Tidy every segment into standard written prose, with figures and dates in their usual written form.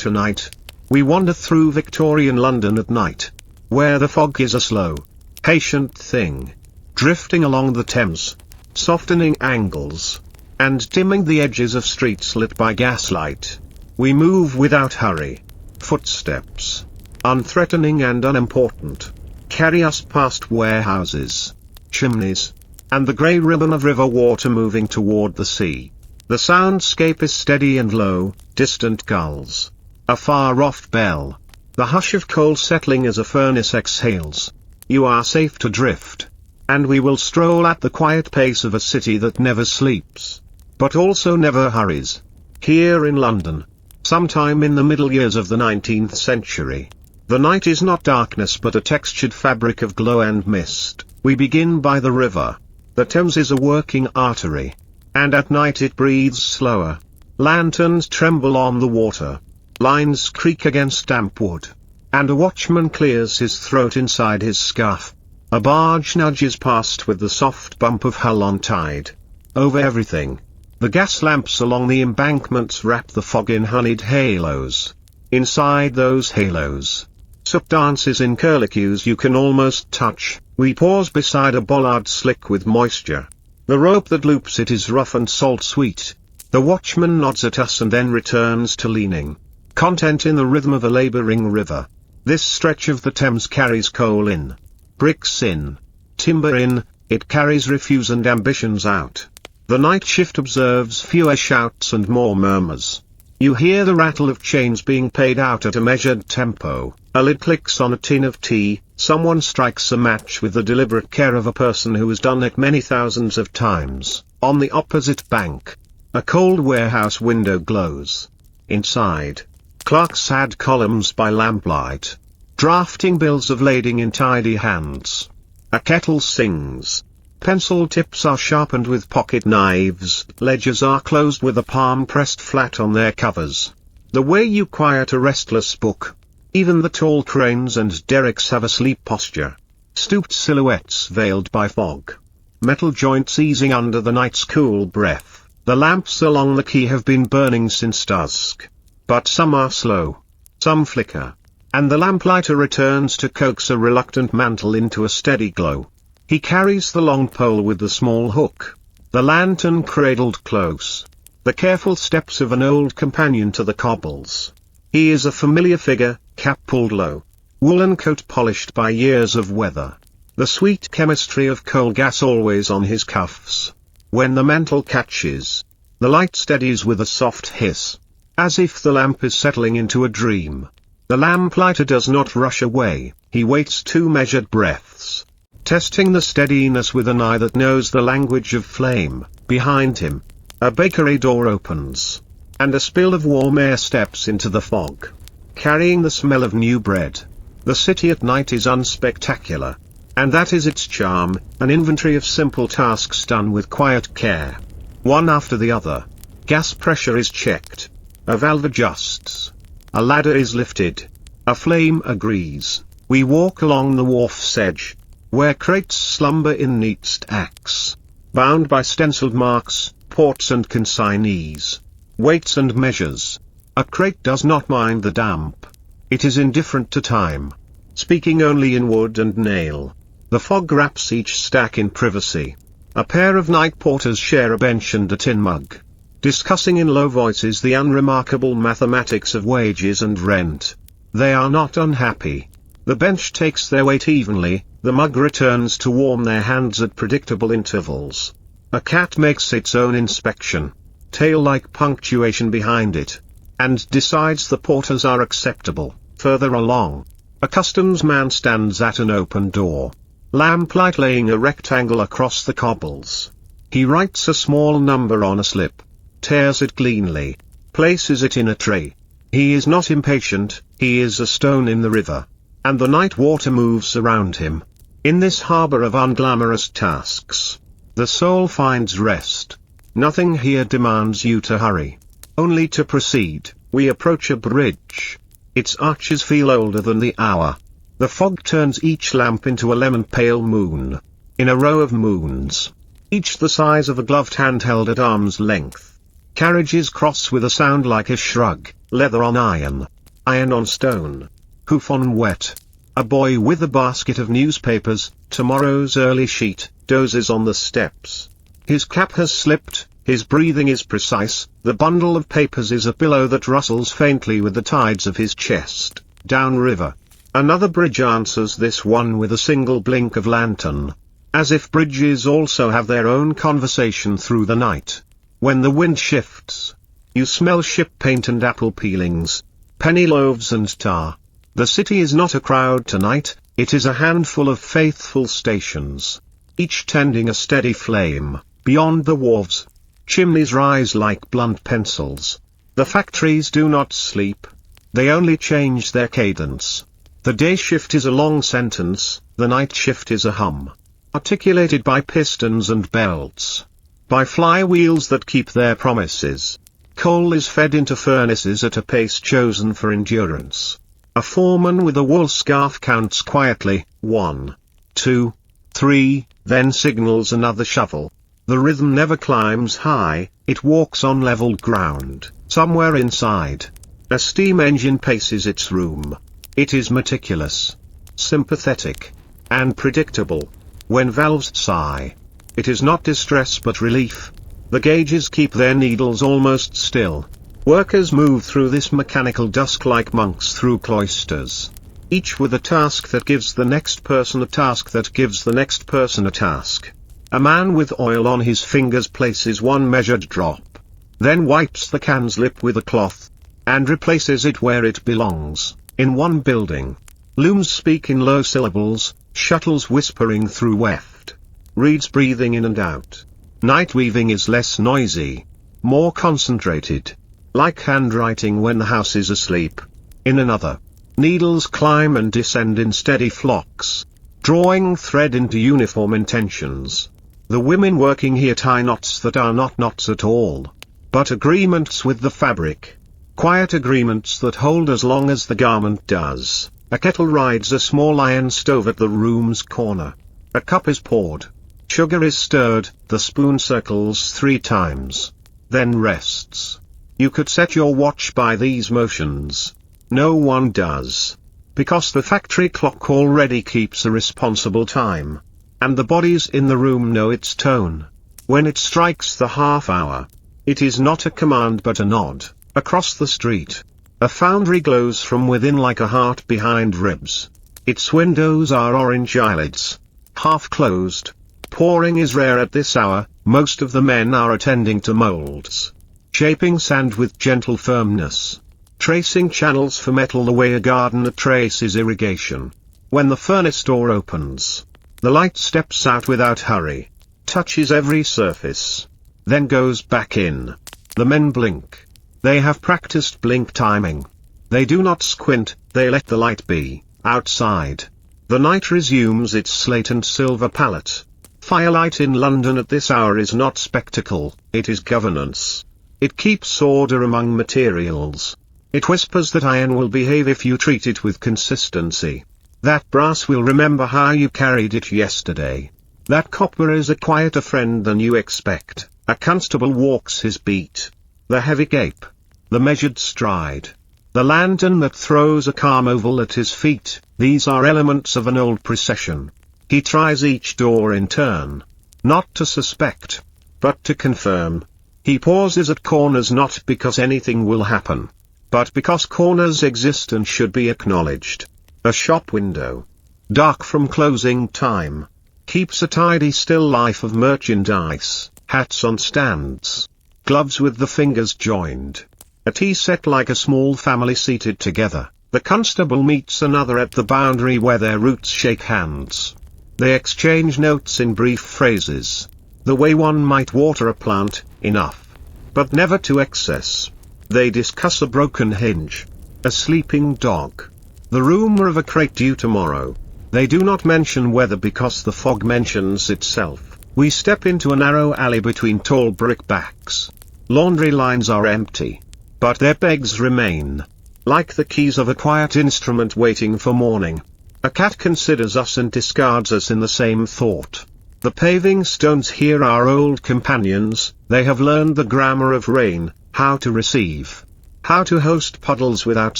tonight. We wander through Victorian London at night, where the fog is a slow, patient thing, drifting along the Thames, softening angles, and dimming the edges of streets lit by gaslight. We move without hurry. Footsteps, unthreatening and unimportant, carry us past warehouses, chimneys, and the grey ribbon of river water moving toward the sea. The soundscape is steady and low, distant gulls, a far-off bell, the hush of coal settling as a furnace exhales. You are safe to drift, and we will stroll at the quiet pace of a city that never sleeps, but also never hurries. Here in London, sometime in the middle years of the 19th century, the night is not darkness but a textured fabric of glow and mist. We begin by the river. The Thames is a working artery, and at night it breathes slower. Lanterns tremble on the water, lines creak against damp wood, and a watchman clears his throat inside his scarf. A barge nudges past with the soft bump of hull on tide. Over everything, the gas lamps along the embankments wrap the fog in honeyed halos. Inside those halos, soot dances in curlicues you can almost touch. We pause beside a bollard slick with moisture. The rope that loops it is rough and salt-sweet. The watchman nods at us and then returns to leaning, content in the rhythm of a labouring river. This stretch of the Thames carries coal in, bricks in, timber in, it carries refuse and ambitions out. The night shift observes fewer shouts and more murmurs. You hear the rattle of chains being paid out at a measured tempo, a lid clicks on a tin of tea, someone strikes a match with the deliberate care of a person who has done it many thousands of times. On the opposite bank, a cold warehouse window glows. Inside, clerks add columns by lamplight, drafting bills of lading in tidy hands. A kettle sings. Pencil tips are sharpened with pocket knives, ledgers are closed with a palm pressed flat on their covers. The way you quiet a restless book. Even the tall cranes and derricks have a sleep posture. Stooped silhouettes veiled by fog. Metal joints easing under the night's cool breath. The lamps along the quay have been burning since dusk. But some are slow. Some flicker. And the lamplighter returns to coax a reluctant mantle into a steady glow. He carries the long pole with the small hook, the lantern cradled close, the careful steps of an old companion to the cobbles. He is a familiar figure, cap pulled low, woolen coat polished by years of weather, the sweet chemistry of coal gas always on his cuffs. When the mantle catches, the light steadies with a soft hiss, as if the lamp is settling into a dream. The lamplighter does not rush away, he waits 2 measured breaths, testing the steadiness with an eye that knows the language of flame. Behind him, a bakery door opens, and a spill of warm air steps into the fog, carrying the smell of new bread. The city at night is unspectacular, and that is its charm, an inventory of simple tasks done with quiet care. One after the other. Gas pressure is checked, a valve adjusts, a ladder is lifted, a flame agrees. We walk along the wharf's edge, where crates slumber in neat stacks, bound by stenciled marks, ports and consignees, weights and measures. A crate does not mind the damp. It is indifferent to time, speaking only in wood and nail. The fog wraps each stack in privacy. A pair of night porters share a bench and a tin mug, discussing in low voices the unremarkable mathematics of wages and rent. They are not unhappy. The bench takes their weight evenly, the mug returns to warm their hands at predictable intervals. A cat makes its own inspection, tail-like punctuation behind it, and decides the porters are acceptable. Further along, a customs man stands at an open door, lamplight laying a rectangle across the cobbles. He writes a small number on a slip, tears it cleanly, places it in a tray. He is not impatient, he is a stone in the river, and the night water moves around him. In this harbour of unglamorous tasks, the soul finds rest. Nothing here demands you to hurry, only to proceed. We approach a bridge. Its arches feel older than the hour. The fog turns each lamp into a lemon-pale moon, in a row of moons, each the size of a gloved hand held at arm's length. Carriages cross with a sound like a shrug, leather on iron. iron on stone, hoof on wet. A boy with a basket of newspapers, tomorrow's early sheet, dozes on the steps. His cap has slipped, his breathing is precise, the bundle of papers is a pillow that rustles faintly with the tides of his chest, downriver. Another bridge answers this one with a single blink of lantern. As if bridges also have their own conversation through the night. When the wind shifts, you smell ship paint and apple peelings, penny loaves and tar. The city is not a crowd tonight, it is a handful of faithful stations, each tending a steady flame. Beyond the wharves, chimneys rise like blunt pencils. The factories do not sleep. They only change their cadence. The day shift is a long sentence, the night shift is a hum. Articulated by pistons and belts. By flywheels that keep their promises. Coal is fed into furnaces at a pace chosen for endurance. A foreman with a wool scarf counts quietly, 1, 2, 3, then signals another shovel. The rhythm never climbs high, it walks on level ground, somewhere inside. A steam engine paces its room. It is meticulous, sympathetic, and predictable. When valves sigh, it is not distress but relief. The gauges keep their needles almost still. Workers move through this mechanical dusk like monks through cloisters. Each with a task that gives the next person a task that gives the next person a task. A man with oil on his fingers places one measured drop. Then wipes the can's lip with a cloth. And replaces it where it belongs, in one building. Looms speak in low syllables, shuttles whispering through weft. Reeds breathing in and out. Night weaving is less noisy. More concentrated. Like handwriting when the house is asleep. In another. Needles climb and descend in steady flocks. Drawing thread into uniform intentions. The women working here tie knots that are not knots at all. But agreements with the fabric. Quiet agreements that hold as long as the garment does. A kettle rides a small iron stove at the room's corner. A cup is poured. Sugar is stirred, the spoon circles 3 times. Then rests. You could set your watch by these motions. No one does. Because the factory clock already keeps a responsible time. And the bodies in the room know its tone. When it strikes the half hour, it is not a command but a nod. Across the street, a foundry glows from within like a heart behind ribs. Its windows are orange eyelids, half closed. Pouring is rare at this hour, most of the men are attending to molds. Shaping sand with gentle firmness. Tracing channels for metal the way a gardener traces irrigation. When the furnace door opens, the light steps out without hurry. Touches every surface. Then goes back in. The men blink. They have practiced blink timing. They do not squint, they let the light be, outside. The night resumes its slate and silver palette. Firelight in London at this hour is not spectacle, it is governance. It keeps order among materials. It whispers that iron will behave if you treat it with consistency. That brass will remember how you carried it yesterday. That copper is a quieter friend than you expect. A constable walks his beat. The heavy gape. The measured stride. The lantern that throws a calm oval at his feet, these are elements of an old procession. He tries each door in turn. Not to suspect, but to confirm. He pauses at corners not because anything will happen, but because corners exist and should be acknowledged. A shop window, dark from closing time, keeps a tidy still life of merchandise, hats on stands, gloves with the fingers joined. A tea set like a small family seated together. The constable meets another at the boundary where their routes shake hands. They exchange notes in brief phrases. The way one might water a plant, enough. But never to excess. They discuss a broken hinge. A sleeping dog. The rumor of a crate due tomorrow. They do not mention weather because the fog mentions itself. We step into a narrow alley between tall brickbacks. Laundry lines are empty. But their pegs remain. Like the keys of a quiet instrument waiting for morning. A cat considers us and discards us in the same thought. The paving stones here are old companions, they have learned the grammar of rain, how to receive. How to host puddles without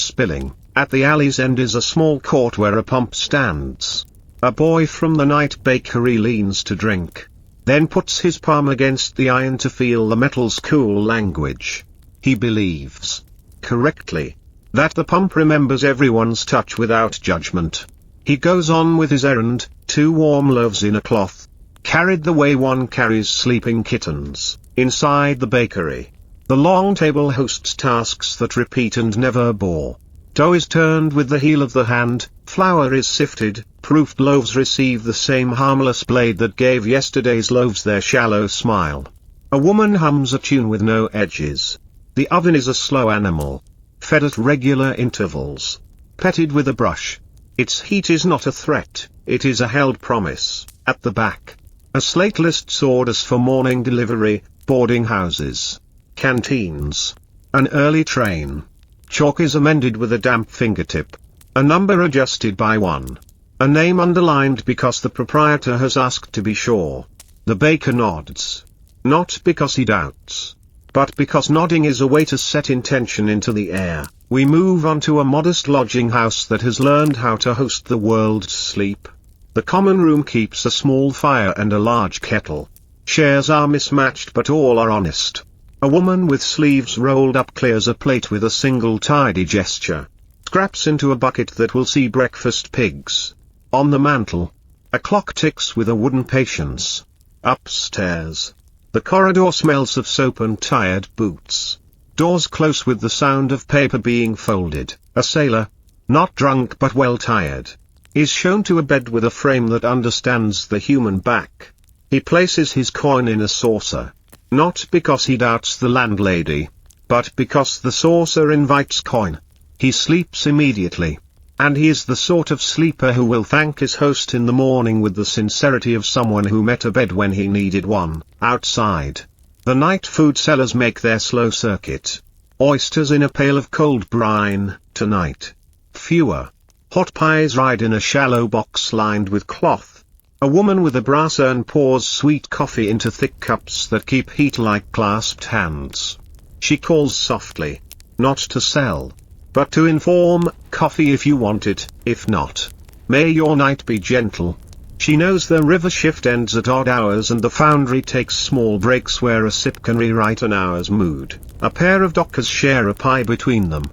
spilling. At the alley's end is a small court where a pump stands. A boy from the night bakery leans to drink, then puts his palm against the iron to feel the metal's cool language. He believes, correctly, that the pump remembers everyone's touch without judgment. He goes on with his errand, 2 warm loaves in a cloth, carried the way one carries sleeping kittens, inside the bakery. The long table hosts tasks that repeat and never bore. Dough is turned with the heel of the hand, flour is sifted, proofed loaves receive the same harmless blade that gave yesterday's loaves their shallow smile. A woman hums a tune with no edges. The oven is a slow animal, fed at regular intervals, petted with a brush. Its heat is not a threat, it is a held promise. At the back, a slate lists orders for morning delivery, boarding houses, canteens, an early train. Chalk is amended with a damp fingertip. A number adjusted by 1. A name underlined because the proprietor has asked to be sure. The baker nods. Not because he doubts, but because nodding is a way to set intention into the air. We move on to a modest lodging house that has learned how to host the world's sleep. The common room keeps a small fire and a large kettle. Shares are mismatched but all are honest. A woman with sleeves rolled up clears a plate with a single tidy gesture. Scraps into a bucket that will see breakfast pigs. On the mantel, a clock ticks with a wooden patience. Upstairs, the corridor smells of soap and tired boots. Doors close with the sound of paper being folded. A sailor, not drunk but well tired, is shown to a bed with a frame that understands the human back. He places his coin in a saucer. Not because he doubts the landlady, but because the saucer invites coin. He sleeps immediately. And he is the sort of sleeper who will thank his host in the morning with the sincerity of someone who met a bed when he needed one. Outside, the night food sellers make their slow circuit. Oysters in a pail of cold brine, tonight. Fewer. Hot pies ride in a shallow box lined with cloth. A woman with a brass urn pours sweet coffee into thick cups that keep heat like clasped hands. She calls softly. Not to sell, but to inform, coffee if you want it, if not, may your night be gentle. She knows the river shift ends at odd hours and the foundry takes small breaks where a sip can rewrite an hour's mood. A pair of dockers share a pie between them.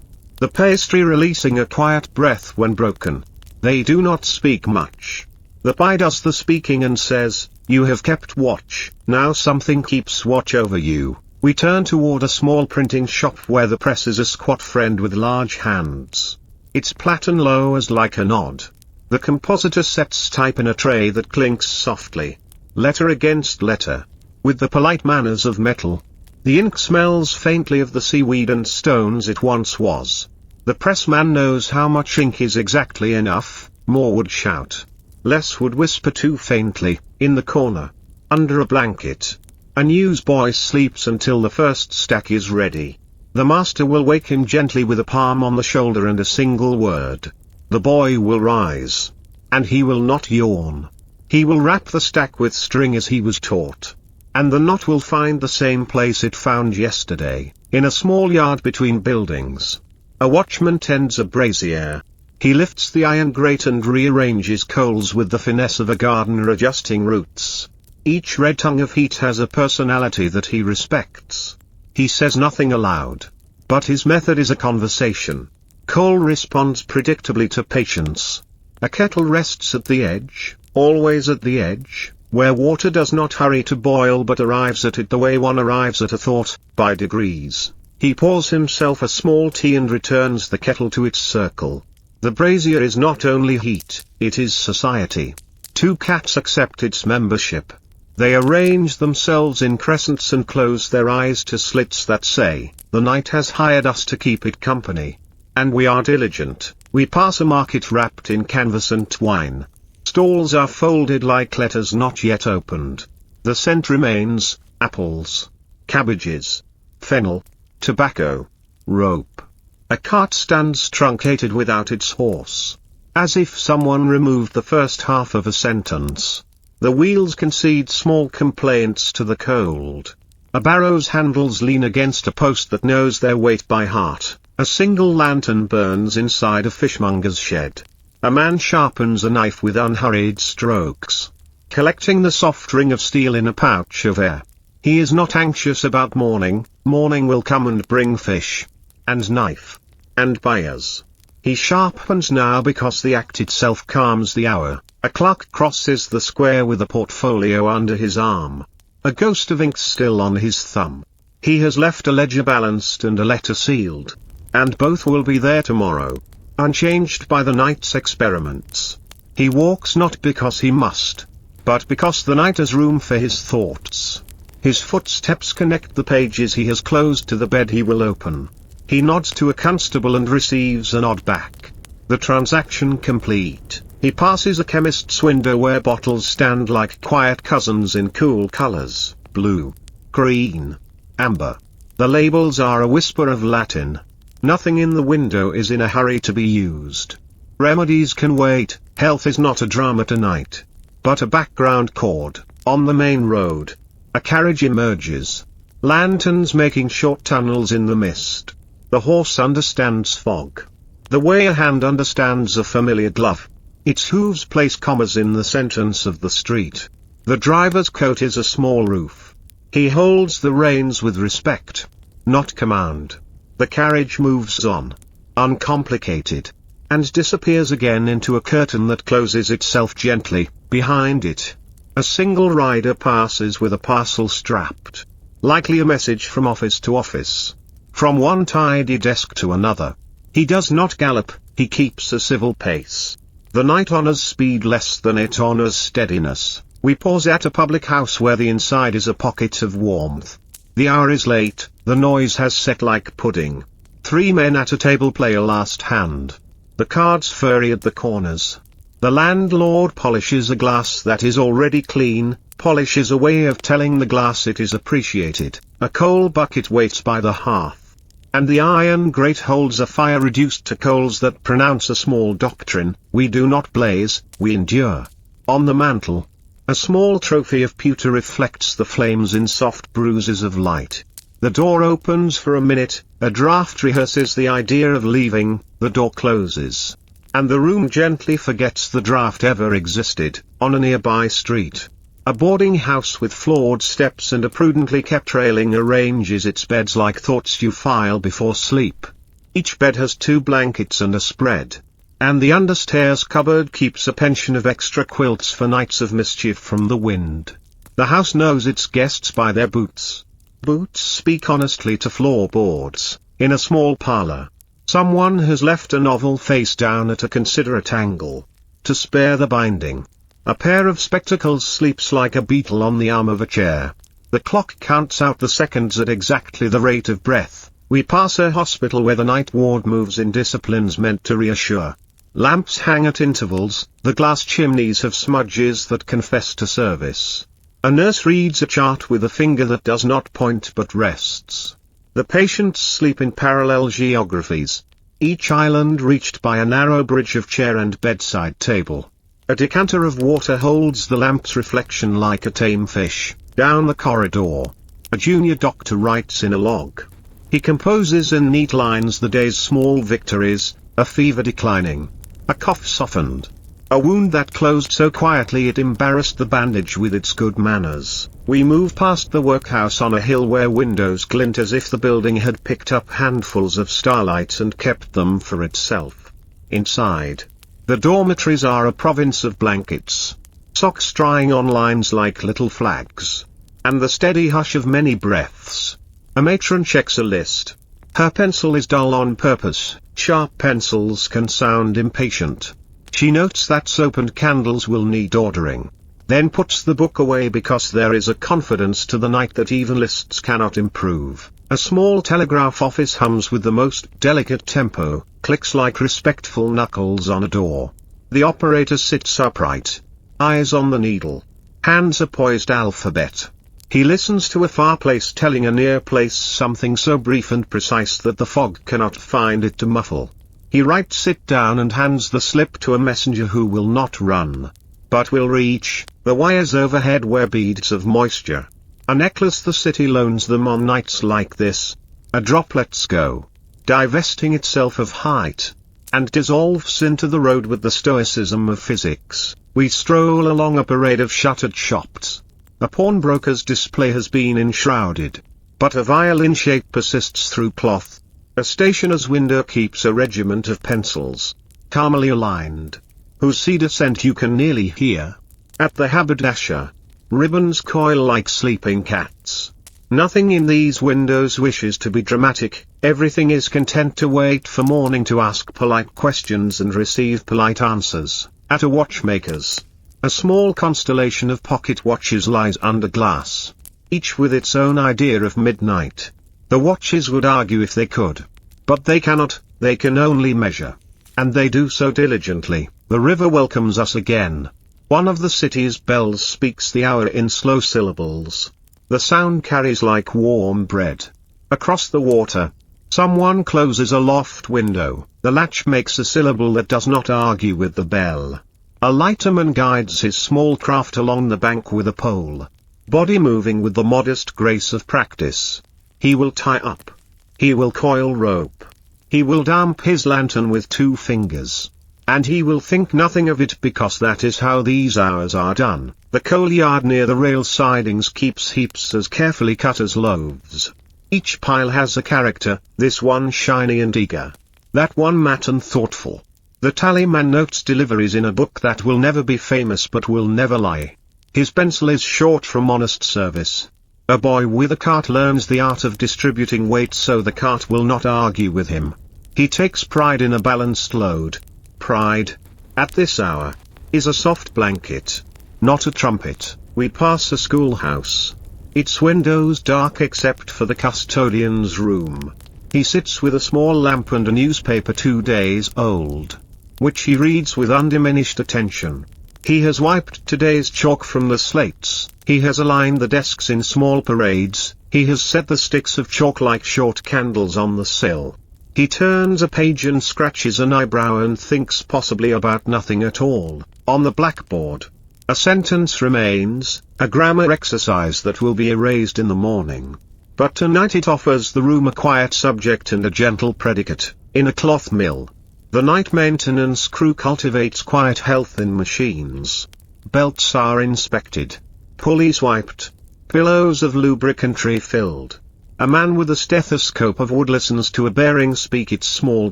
The pastry releasing a quiet breath when broken. They do not speak much. The pie does the speaking and says, "You have kept watch, now something keeps watch over you." We turn toward a small printing shop where the press is a squat friend with large hands. Its platen lowers like a nod. The compositor sets type in a tray that clinks softly. Letter against letter. With the polite manners of metal. The ink smells faintly of the seaweed and stones it once was. The pressman knows how much ink is exactly enough. More would shout. Less would whisper too faintly. In the corner, under a blanket, a newsboy sleeps until the first stack is ready. The master will wake him gently with a palm on the shoulder and a single word. The boy will rise. And he will not yawn. He will wrap the stack with string as he was taught. And the knot will find the same place it found yesterday, in a small yard between buildings. A watchman tends a brazier. He lifts the iron grate and rearranges coals with the finesse of a gardener adjusting roots. Each red tongue of heat has a personality that he respects. He says nothing aloud, but his method is a conversation. Coal responds predictably to patience. A kettle rests at the edge, always at the edge, where water does not hurry to boil but arrives at it the way one arrives at a thought, by degrees. He pours himself a small tea and returns the kettle to its circle. The brazier is not only heat, it is society. 2 cats accept its membership. They arrange themselves in crescents and close their eyes to slits that say, "The night has hired us to keep it company." And we are diligent. We pass a market wrapped in canvas and twine. Stalls are folded like letters not yet opened. The scent remains: apples, cabbages, fennel, tobacco, rope. A cart stands truncated without its horse, as if someone removed the first half of a sentence. The wheels concede small complaints to the cold. A barrow's handles lean against a post that knows their weight by heart. A single lantern burns inside a fishmonger's shed. A man sharpens a knife with unhurried strokes, collecting the soft ring of steel in a pouch of air. He is not anxious about morning. Morning will come and bring fish, and knife, and buyers. He sharpens now because the act itself calms the hour. A clerk crosses the square with a portfolio under his arm, a ghost of ink still on his thumb. He has left a ledger balanced and a letter sealed, and both will be there tomorrow, unchanged by the night's experiments. He walks not because he must, but because the night has room for his thoughts. His footsteps connect the pages he has closed to the bed he will open. He nods to a constable and receives a nod back. The transaction complete, he passes a chemist's window where bottles stand like quiet cousins in cool colors, blue, green, amber. The labels are a whisper of Latin. Nothing in the window is in a hurry to be used. Remedies can wait. Health is not a drama tonight, but a background chord. On the main road, a carriage emerges. Lanterns making short tunnels in the mist. The horse understands fog, the way a hand understands a familiar glove. Its hooves place commas in the sentence of the street. The driver's coat is a small roof. He holds the reins with respect, not command. The carriage moves on, uncomplicated, and disappears again into a curtain that closes itself gently. Behind it, a single rider passes with a parcel strapped, likely a message from office to office, from one tidy desk to another. He does not gallop, he keeps a civil pace. The night honors speed less than it honors steadiness. We pause at a public house where the inside is a pocket of warmth. The hour is late, the noise has set like pudding. 3 men at a table play a last hand. The cards furry at the corners. The landlord polishes a glass that is already clean. Polish is a way of telling the glass it is appreciated. A coal bucket waits by the hearth, and the iron grate holds a fire reduced to coals that pronounce a small doctrine: we do not blaze, we endure. On the mantel, a small trophy of pewter reflects the flames in soft bruises of light. The door opens for a minute, a draft rehearses the idea of leaving, the door closes, and the room gently forgets the draft ever existed. On a nearby street, a boarding house with floored steps and a prudently kept railing arranges its beds like thoughts you file before sleep. Each bed has 2 blankets and a spread, and the understairs cupboard keeps a pension of extra quilts for nights of mischief from the wind. The house knows its guests by their boots. Boots speak honestly to floorboards. In a small parlor, someone has left a novel face down at a considerate angle, to spare the binding. A pair of spectacles sleeps like a beetle on the arm of a chair. The clock counts out the seconds at exactly the rate of breath. We pass a hospital where the night ward moves in disciplines meant to reassure. Lamps hang at intervals, the glass chimneys have smudges that confess to service. A nurse reads a chart with a finger that does not point but rests. The patients sleep in parallel geographies, each island reached by a narrow bridge of chair and bedside table. A decanter of water holds the lamp's reflection like a tame fish. Down the corridor, a junior doctor writes in a log. He composes in neat lines the day's small victories: a fever declining, a cough softened, a wound that closed so quietly it embarrassed the bandage with its good manners. We move past the workhouse on a hill where windows glint as if the building had picked up handfuls of starlight and kept them for itself. Inside, the dormitories are a province of blankets, socks drying on lines like little flags, and the steady hush of many breaths. A matron checks a list. Her pencil is dull on purpose. Sharp pencils can sound impatient. She notes that soap and candles will need ordering, then puts the book away because there is a confidence to the night that even lists cannot improve. A small telegraph office hums with the most delicate tempo, clicks like respectful knuckles on a door. The operator sits upright, eyes on the needle, hands a poised alphabet. He listens to a far place telling a near place something so brief and precise that the fog cannot find it to muffle. He writes it down and hands the slip to a messenger who will not run, but will reach. The wires overhead wear beads of moisture, a necklace the city loans them on nights like this. A drop lets go, divesting itself of height, and dissolves into the road with the stoicism of physics. We stroll along a parade of shuttered shops. A pawnbroker's display has been enshrouded, but a violin shape persists through cloth. A stationer's window keeps a regiment of pencils, calmly aligned, whose cedar scent you can nearly hear. At the haberdasher, ribbons coil like sleeping cats. Nothing in these windows wishes to be dramatic, everything is content to wait for morning to ask polite questions and receive polite answers. At a watchmaker's, a small constellation of pocket watches lies under glass, each with its own idea of midnight. The watches would argue if they could. But they cannot, they can only measure. And they do so diligently. The river welcomes us again. One of the city's bells speaks the hour in slow syllables. The sound carries like warm bread. Across the water, someone closes a loft window. The latch makes a syllable that does not argue with the bell. A lighterman guides his small craft along the bank with a pole, body moving with the modest grace of practice. He will tie up. He will coil rope. He will damp his lantern with 2 fingers. And he will think nothing of it because that is how these hours are done. The coal yard near the rail sidings keeps heaps as carefully cut as loaves. Each pile has a character, this one shiny and eager, that one matte and thoughtful. The tallyman notes deliveries in a book that will never be famous but will never lie. His pencil is short from honest service. A boy with a cart learns the art of distributing weight so the cart will not argue with him. He takes pride in a balanced load. Pride, at this hour, is a soft blanket, not a trumpet. We pass a schoolhouse. Its windows dark except for the custodian's room. He sits with a small lamp and a newspaper 2 days old, which he reads with undiminished attention. He has wiped today's chalk from the slates, he has aligned the desks in small parades, he has set the sticks of chalk like short candles on the sill. He turns a page and scratches an eyebrow and thinks possibly about nothing at all. On the blackboard, a sentence remains, a grammar exercise that will be erased in the morning. But tonight it offers the room a quiet subject and a gentle predicate. In a cloth mill, the night maintenance crew cultivates quiet health in machines. Belts are inspected, pulleys wiped, pillows of lubricantry filled. A man with a stethoscope of wood listens to a bearing speak its small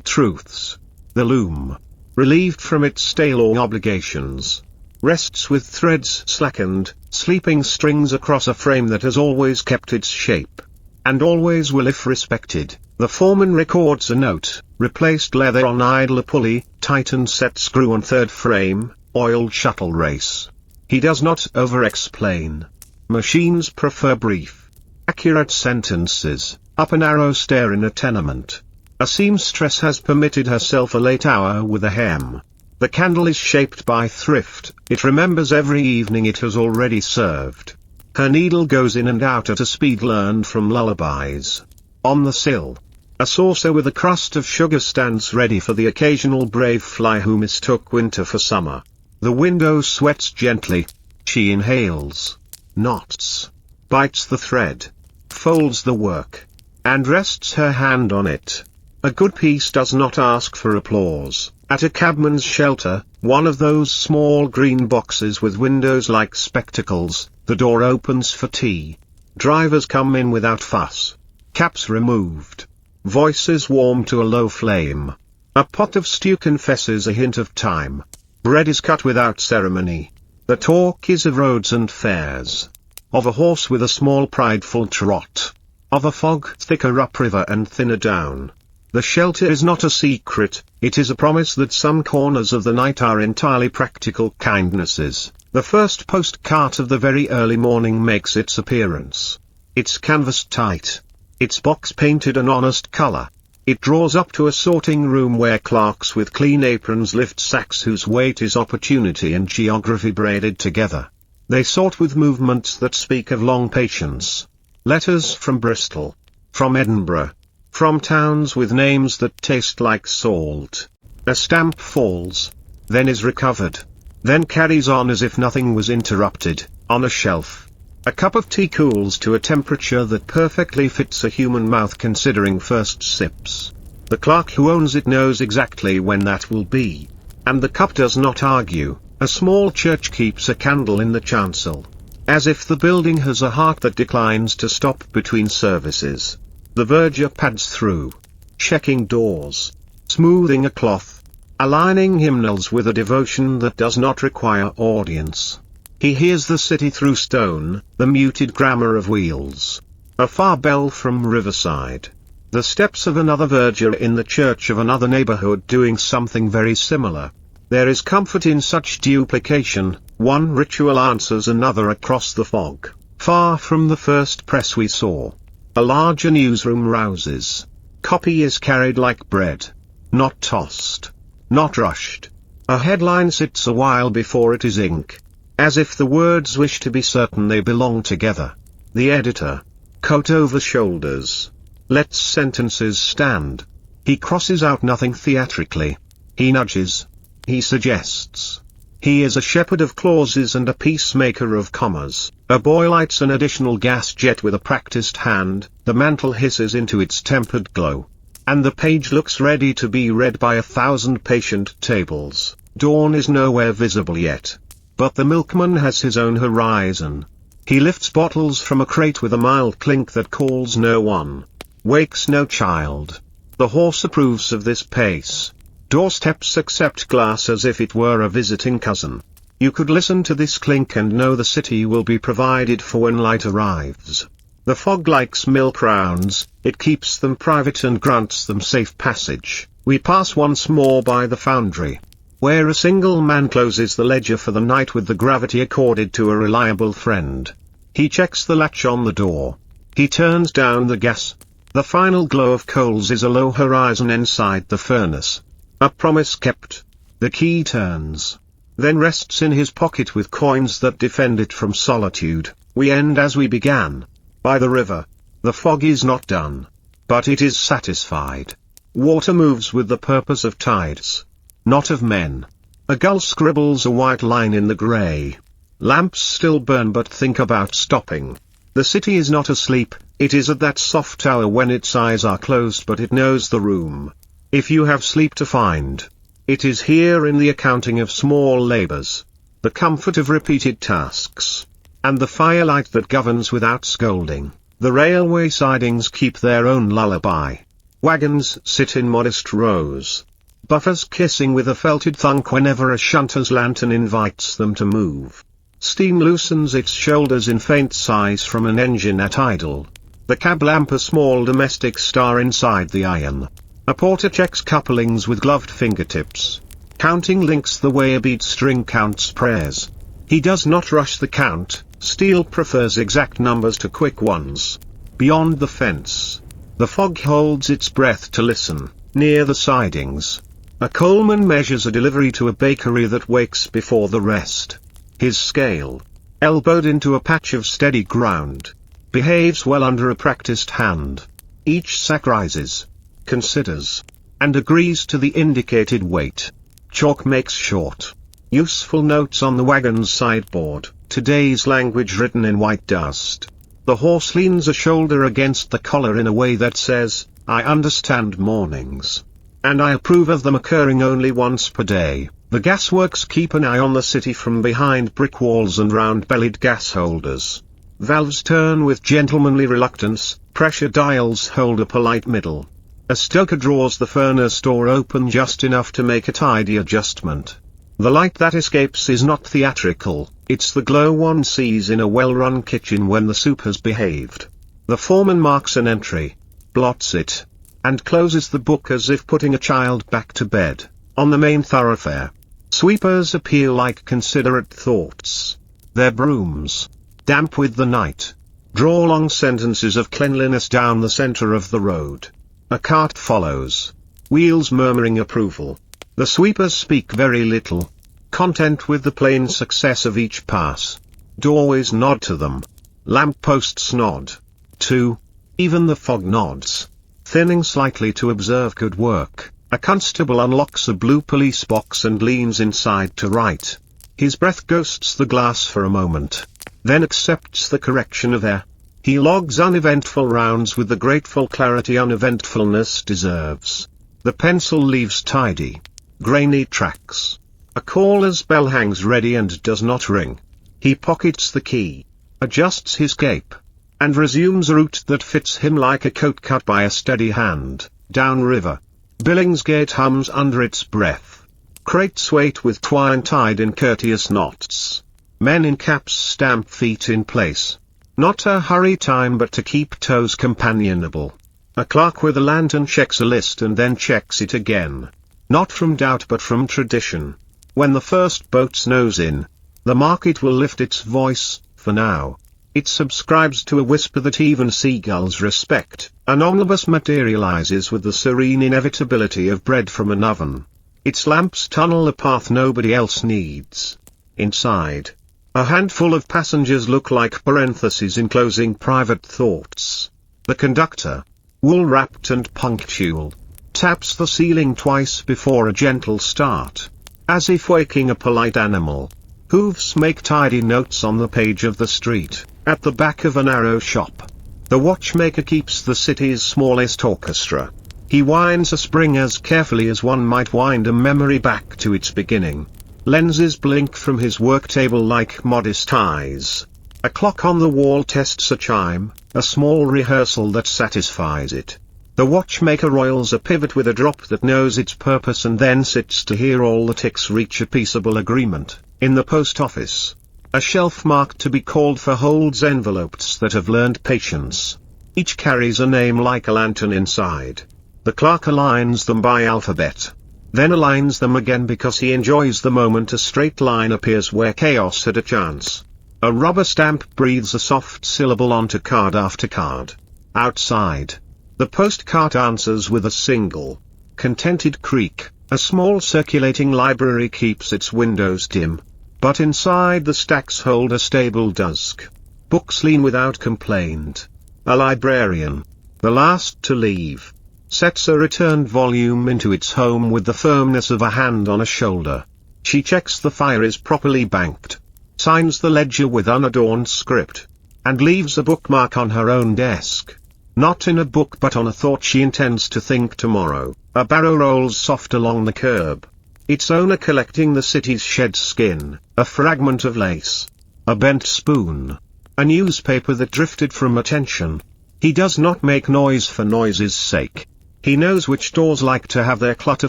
truths. The loom, relieved from its stale obligations, rests with threads slackened, sleeping strings across a frame that has always kept its shape, and always will if respected. The foreman records a note, replaced leather on idler pulley, tightened set screw on third frame, oiled shuttle race. He does not over-explain. Machines prefer brief, accurate sentences. Up a narrow stair in a tenement, a seamstress has permitted herself a late hour with a hem. The candle is shaped by thrift, it remembers every evening it has already served. Her needle goes in and out at a speed learned from lullabies. On the sill, a saucer with a crust of sugar stands ready for the occasional brave fly who mistook winter for summer. The window sweats gently. She inhales, knots, bites the thread, folds the work, and rests her hand on it. A good piece does not ask for applause. At a cabman's shelter, one of those small green boxes with windows like spectacles, the door opens for tea. Drivers come in without fuss. Caps removed. Voices warm to a low flame. A pot of stew confesses a hint of time. Bread is cut without ceremony. The talk is of roads and fairs. Of a horse with a small prideful trot. Of a fog thicker upriver and thinner down. The shelter is not a secret, it is a promise that some corners of the night are entirely practical kindnesses. The first postcart of the very early morning makes its appearance. It's canvassed tight. Its box painted an honest color. It draws up to a sorting room where clerks with clean aprons lift sacks whose weight is opportunity and geography braided together. They sort with movements that speak of long patience. Letters from Bristol, from Edinburgh, from towns with names that taste like salt. A stamp falls, then is recovered, then carries on as if nothing was interrupted. On a shelf, a cup of tea cools to a temperature that perfectly fits a human mouth considering first sips. The clerk who owns it knows exactly when that will be. And the cup does not argue. A small church keeps a candle in the chancel. As if the building has a heart that declines to stop between services. The verger pads through. Checking doors. Smoothing a cloth. Aligning hymnals with a devotion that does not require audience. He hears the city through stone, the muted grammar of wheels. A far bell from Riverside. The steps of another verger in the church of another neighborhood doing something very similar. There is comfort in such duplication, one ritual answers another across the fog. Far from the first press we saw. A larger newsroom rouses. Copy is carried like bread. Not tossed. Not rushed. A headline sits a while before it is ink. As if the words wish to be certain they belong together. The editor. Coat over shoulders. Lets sentences stand. He crosses out nothing theatrically. He nudges. He suggests. He is a shepherd of clauses and a peacemaker of commas. A boy lights an additional gas jet with a practiced hand, the mantle hisses into its tempered glow. And the page looks ready to be read by 1,000 patient tables. Dawn is nowhere visible yet. But the milkman has his own horizon. He lifts bottles from a crate with a mild clink that calls no one. Wakes no child. The horse approves of this pace. Doorsteps accept glass as if it were a visiting cousin. You could listen to this clink and know the city will be provided for when light arrives. The fog likes milk rounds, it keeps them private and grants them safe passage. We pass once more by the foundry, where a single man closes the ledger for the night with the gravity accorded to a reliable friend. He checks the latch on the door. He turns down the gas. The final glow of coals is a low horizon inside the furnace. A promise kept. The key turns. Then rests in his pocket with coins that defend it from solitude. We end as we began. By the river. The fog is not done. But it is satisfied. Water moves with the purpose of tides. Not of men. A gull scribbles a white line in the grey. Lamps still burn but think about stopping. The city is not asleep, it is at that soft hour when its eyes are closed but it knows the room. If you have sleep to find, it is here in the accounting of small labours, the comfort of repeated tasks, and the firelight that governs without scolding. The railway sidings keep their own lullaby. Wagons sit in modest rows. Buffers kissing with a felted thunk whenever a shunter's lantern invites them to move. Steam loosens its shoulders in faint sighs from an engine at idle. The cab lamp a small domestic star inside the iron. A porter checks couplings with gloved fingertips. Counting links the way a bead string counts prayers. He does not rush the count, Steele prefers exact numbers to quick ones. Beyond the fence. The fog holds its breath to listen, near the sidings. A coalman measures a delivery to a bakery that wakes before the rest. His scale, elbowed into a patch of steady ground, behaves well under a practiced hand. Each sack rises, considers, and agrees to the indicated weight. Chalk makes short, useful notes on the wagon's sideboard, today's language written in white dust. The horse leans a shoulder against the collar in a way that says, I understand mornings. And I approve of them occurring only once per day. The gasworks keep an eye on the city from behind brick walls and round-bellied gas holders. Valves turn with gentlemanly reluctance, pressure dials hold a polite middle. A stoker draws the furnace door open just enough to make a tidy adjustment. The light that escapes is not theatrical, it's the glow one sees in a well-run kitchen when the soup has behaved. The foreman marks an entry, blots it, and closes the book as if putting a child back to bed. On the main thoroughfare, sweepers appear like considerate thoughts. Their brooms, damp with the night, draw long sentences of cleanliness down the center of the road. A cart follows, wheels murmuring approval. The sweepers speak very little, content with the plain success of each pass. Doorways nod to them. Lampposts nod, too. Even the fog nods, thinning slightly to observe good work. A constable unlocks a blue police box and leans inside to write. His breath ghosts the glass for a moment, then accepts the correction of air. He logs uneventful rounds with the grateful clarity uneventfulness deserves. The pencil leaves tidy, grainy tracks. A caller's bell hangs ready and does not ring. He pockets the key, adjusts his cape, and resumes a route that fits him like a coat cut by a steady hand, downriver. Billingsgate hums under its breath. Crates wait with twine tied in courteous knots. Men in caps stamp feet in place. Not to hurry time but to keep toes companionable. A clerk with a lantern checks a list and then checks it again. Not from doubt but from tradition. When the first boat's nose in, the market will lift its voice, for now. It subscribes to a whisper that even seagulls respect. An omnibus materializes with the serene inevitability of bread from an oven. Its lamps tunnel a path nobody else needs. Inside, a handful of passengers look like parentheses enclosing private thoughts. The conductor, wool-wrapped and punctual, taps the ceiling twice before a gentle start, as if waking a polite animal. Hooves make tidy notes on the page of the street, at the back of a narrow shop. The watchmaker keeps the city's smallest orchestra. He winds a spring as carefully as one might wind a memory back to its beginning. Lenses blink from his work table like modest eyes. A clock on the wall tests a chime, a small rehearsal that satisfies it. The watchmaker roils a pivot with a drop that knows its purpose and then sits to hear all the ticks reach a peaceable agreement. In the post office, a shelf marked to be called for holds envelopes that have learned patience. Each carries a name like a lantern inside. The clerk aligns them by alphabet, then aligns them again because he enjoys the moment a straight line appears where chaos had a chance. A rubber stamp breathes a soft syllable onto card after card. Outside, the postcart answers with a single, contented creak. A small circulating library keeps its windows dim, but inside the stacks hold a stable dusk. Books lean without complaint. A librarian, the last to leave, sets a returned volume into its home with the firmness of a hand on a shoulder. She checks the fire is properly banked, signs the ledger with unadorned script, and leaves a bookmark on her own desk. Not in a book but on a thought she intends to think tomorrow. A barrow rolls soft along the curb, its owner collecting the city's shed skin, a fragment of lace, a bent spoon, a newspaper that drifted from attention. He does not make noise for noise's sake. He knows which doors like to have their clutter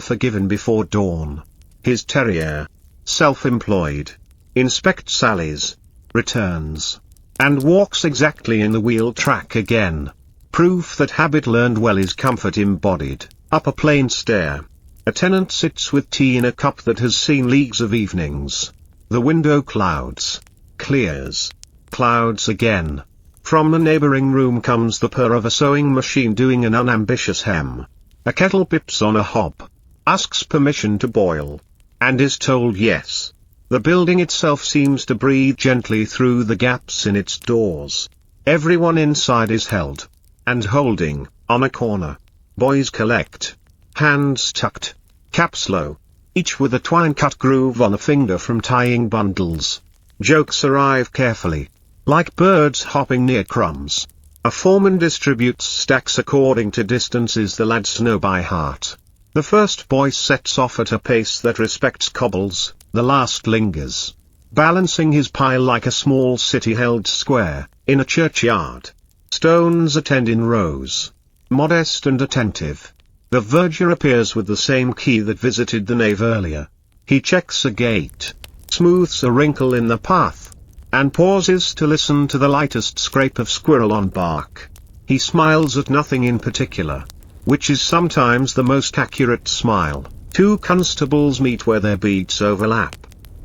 forgiven before dawn. His terrier, self-employed, inspects alleys, returns, and walks exactly in the wheel track again. Proof that habit learned well is comfort embodied. Up a plain stair, a tenant sits with tea in a cup that has seen leagues of evenings. The window clouds, clears, clouds again. From the neighboring room comes the purr of a sewing machine doing an unambitious hem. A kettle pips on a hob, asks permission to boil, and is told yes. The building itself seems to breathe gently through the gaps in its doors. Everyone inside is held, and holding, on a corner. Boys collect, hands tucked, caps low, each with a twine-cut groove on a finger from tying bundles. Jokes arrive carefully, like birds hopping near crumbs. A foreman distributes stacks according to distances the lads know by heart. The first boy sets off at a pace that respects cobbles, the last lingers, balancing his pile like a small city-held square, in a churchyard. Stones attend in rows, modest and attentive. The verger appears with the same key that visited the nave earlier. He checks a gate, smooths a wrinkle in the path, and pauses to listen to the lightest scrape of squirrel on bark. He smiles at nothing in particular, which is sometimes the most accurate smile. Two constables meet where their beats overlap.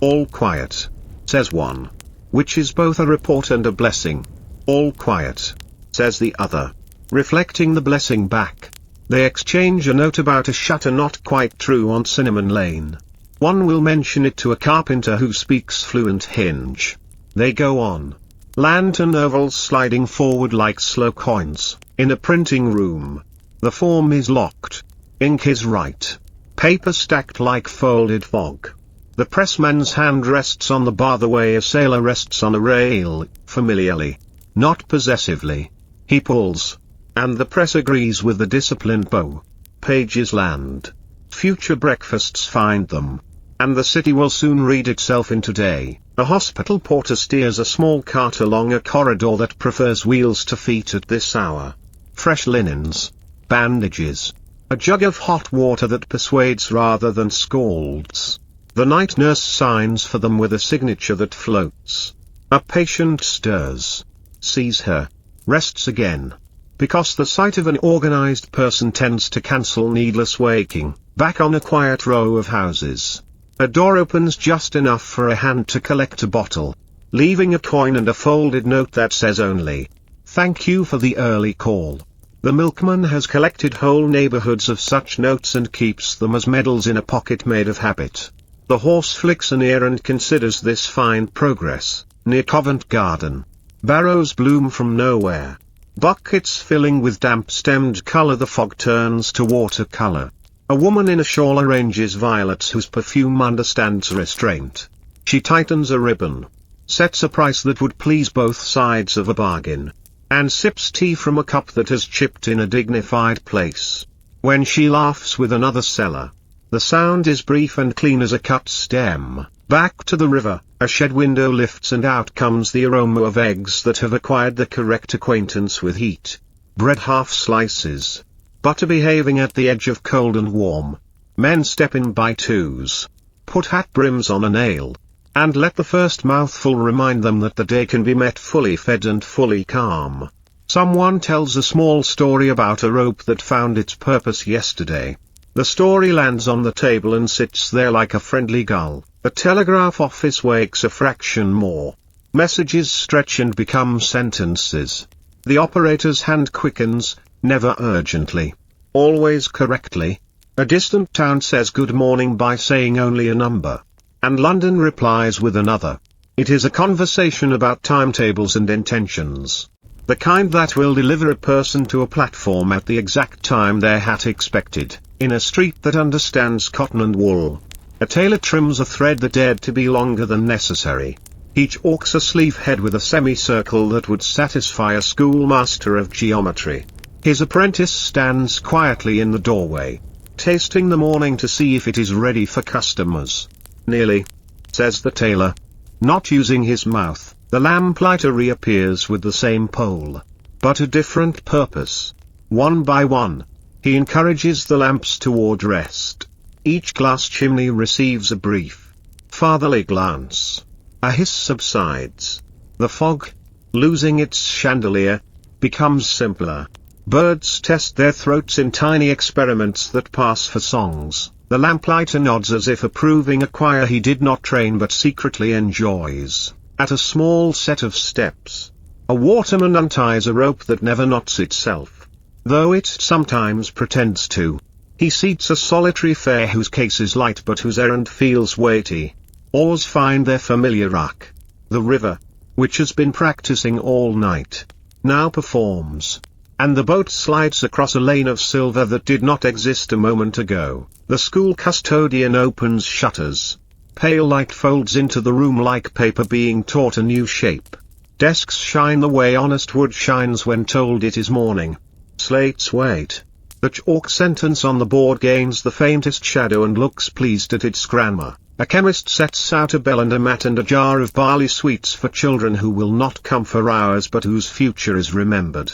All quiet, says one, which is both a report and a blessing. All quiet, says the other, reflecting the blessing back. They exchange a note about a shutter not quite true on Cinnamon Lane. One will mention it to a carpenter who speaks fluent Hinge. They go on. Lantern ovals sliding forward like slow coins. In a printing room, the form is locked. Ink is right. Paper stacked like folded fog. The pressman's hand rests on the bar the way a sailor rests on a rail, familiarly, not possessively. He pulls, and the press agrees with the disciplined bow. pages land. Future breakfasts find them. And the city will soon read itself in today. A hospital porter steers a small cart along a corridor that prefers wheels to feet at this hour. Fresh linens, bandages, a jug of hot water that persuades rather than scalds. The night nurse signs for them with a signature that floats. A patient stirs, sees her, rests again. Because the sight of an organized person tends to cancel needless waking, back on a quiet row of houses. A door opens just enough for a hand to collect a bottle, leaving a coin and a folded note that says only, "Thank you for the early call." The milkman has collected whole neighborhoods of such notes and keeps them as medals in a pocket made of habit. The horse flicks an ear and considers this fine progress. Near Covent Garden, barrows bloom from nowhere. Buckets filling with damp-stemmed color, the fog turns to watercolor. A woman in a shawl arranges violets whose perfume understands restraint. She tightens a ribbon, sets a price that would please both sides of a bargain, and sips tea from a cup that has chipped in a dignified place. When she laughs with another seller, the sound is brief and clean as a cut stem. Back to the river, a shed window lifts and out comes the aroma of eggs that have acquired the correct acquaintance with heat. Bread half slices. Butter behaving at the edge of cold and warm. Men step in by twos. Put hat brims on a nail. And let the first mouthful remind them that the day can be met fully fed and fully calm. Someone tells a small story about a rope that found its purpose yesterday. The story lands on the table and sits there like a friendly gull. A telegraph office wakes a fraction more. Messages stretch and become sentences. The operator's hand quickens, never urgently, always correctly. A distant town says good morning by saying only a number. And London replies with another. It is a conversation about timetables and intentions. The kind that will deliver a person to a platform at the exact time their hat expected, in a street that understands cotton and wool. A tailor trims a thread that dared to be longer than necessary. He chalks a sleeve head with a semicircle that would satisfy a schoolmaster of geometry. His apprentice stands quietly in the doorway, tasting the morning to see if it is ready for customers. "Nearly," says the tailor. Not using his mouth, the lamplighter reappears with the same pole, but a different purpose. One by one, he encourages the lamps toward rest. Each glass chimney receives a brief, fatherly glance. A hiss subsides. The fog, losing its chandelier, becomes simpler. Birds test their throats in tiny experiments that pass for songs. The lamplighter nods as if approving a choir he did not train but secretly enjoys. At a small set of steps, a waterman unties a rope that never knots itself, though it sometimes pretends to. He seats a solitary fare whose case is light but whose errand feels weighty. Oars find their familiar rock. The river, which has been practicing all night, now performs. And the boat slides across a lane of silver that did not exist a moment ago. The school custodian opens shutters. Pale light folds into the room like paper being taught a new shape. Desks shine the way honest wood shines when told it is morning. Slates wait. The chalk sentence on the board gains the faintest shadow and looks pleased at its grammar. A chemist sets out a bell and a mat and a jar of barley sweets for children who will not come for hours but whose future is remembered.